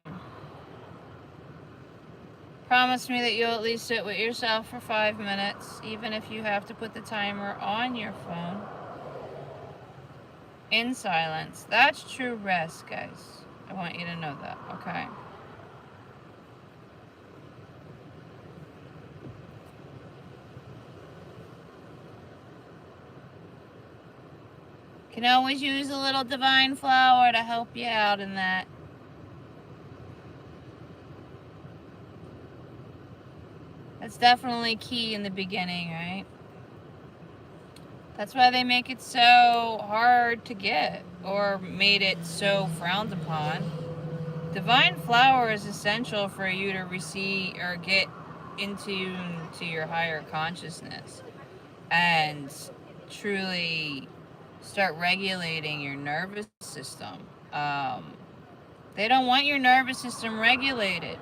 Promise me that you'll at least sit with yourself for 5 minutes, even if you have to put the timer on your phone. In silence. That's true rest, guys. I want you to know that, okay? Can always use a little divine flower to help you out in that. That's definitely key in the beginning, right? That's why they make it so hard to get, or made it so frowned upon. Divine flower is essential for you to receive or get into your higher consciousness and truly start regulating your nervous system. They don't want your nervous system regulated.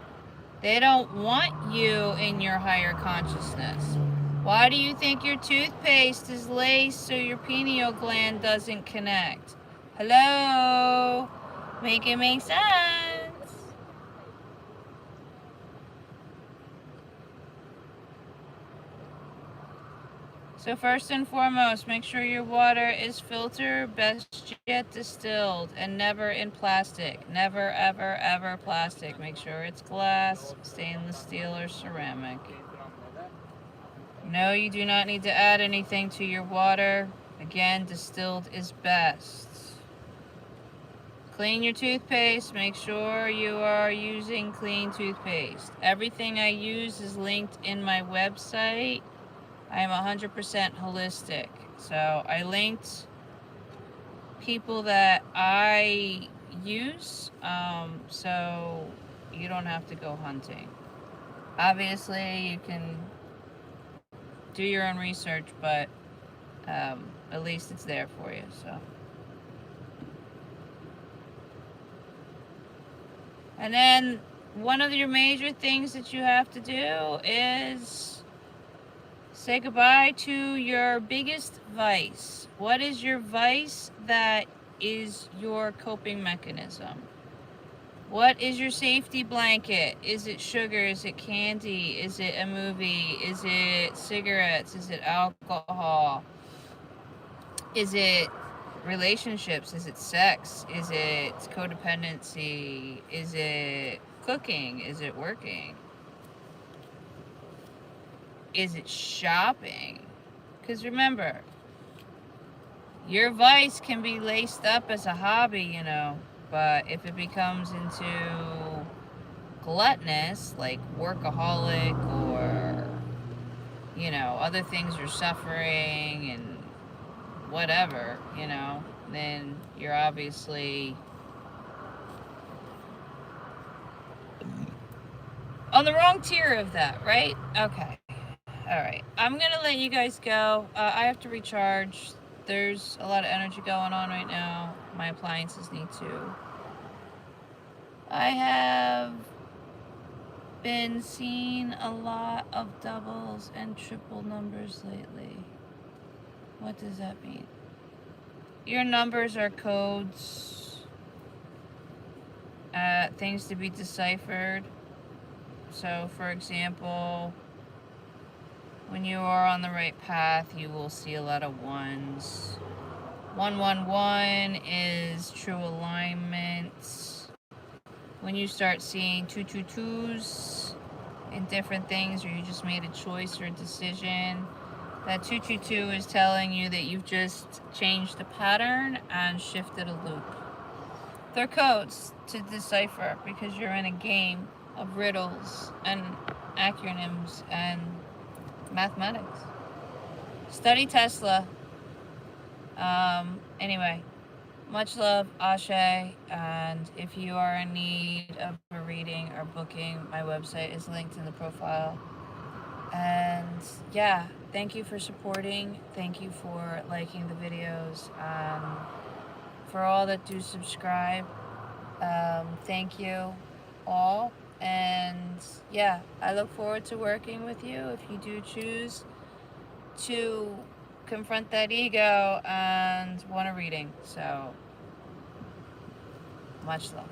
They don't want you in your higher consciousness. Why do you think your toothpaste is laced so your pineal gland doesn't connect? Hello? Make it make sense. So first and foremost, make sure your water is filtered, best yet distilled, and never in plastic. Never, ever, ever plastic. Make sure it's glass, stainless steel, or ceramic. No, you do not need to add anything to your water. Again, distilled is best. Clean your toothpaste. Make sure you are using clean toothpaste. Everything I use is linked in my website. I am 100% holistic. So I linked people that I use, so you don't have to go hunting. Obviously, you can do your own research, but at least it's there for you. So, and then one of your major things that you have to do is say goodbye to your biggest vice. What is your vice that is your coping mechanism? What is your safety blanket? Is it sugar? Is it candy? Is it a movie? Is it cigarettes? Is it alcohol? Is it relationships? Is it sex? Is it codependency? Is it cooking? Is it working? Is it shopping? Because remember, your vice can be laced up as a hobby, you know. But if it becomes into gluttonous, like workaholic, or, you know, other things you're suffering and whatever, you know, then you're obviously on the wrong tier of that, right? Okay. All right. I'm going to let you guys go. I have to recharge. There's a lot of energy going on right now. My appliances need to. I have been seeing a lot of doubles and triple numbers lately. What does that mean? Your numbers are codes, things to be deciphered. So, for example, when you are on the right path, you will see a lot of ones. 111 is true alignment. When you start seeing 222s in different things, or you just made a choice or a decision, that 222 is telling you that you've just changed a pattern and shifted a loop. They're codes to decipher because you're in a game of riddles and acronyms and mathematics. Study Tesla. Anyway, much love, Ashe, and if you are in need of a reading or booking, my website is linked in the profile. And yeah, thank you for supporting. Thank you for liking the videos. For all that do subscribe, thank you all. And yeah, I look forward to working with you if you do choose to confront that ego and want a reading. So, much love.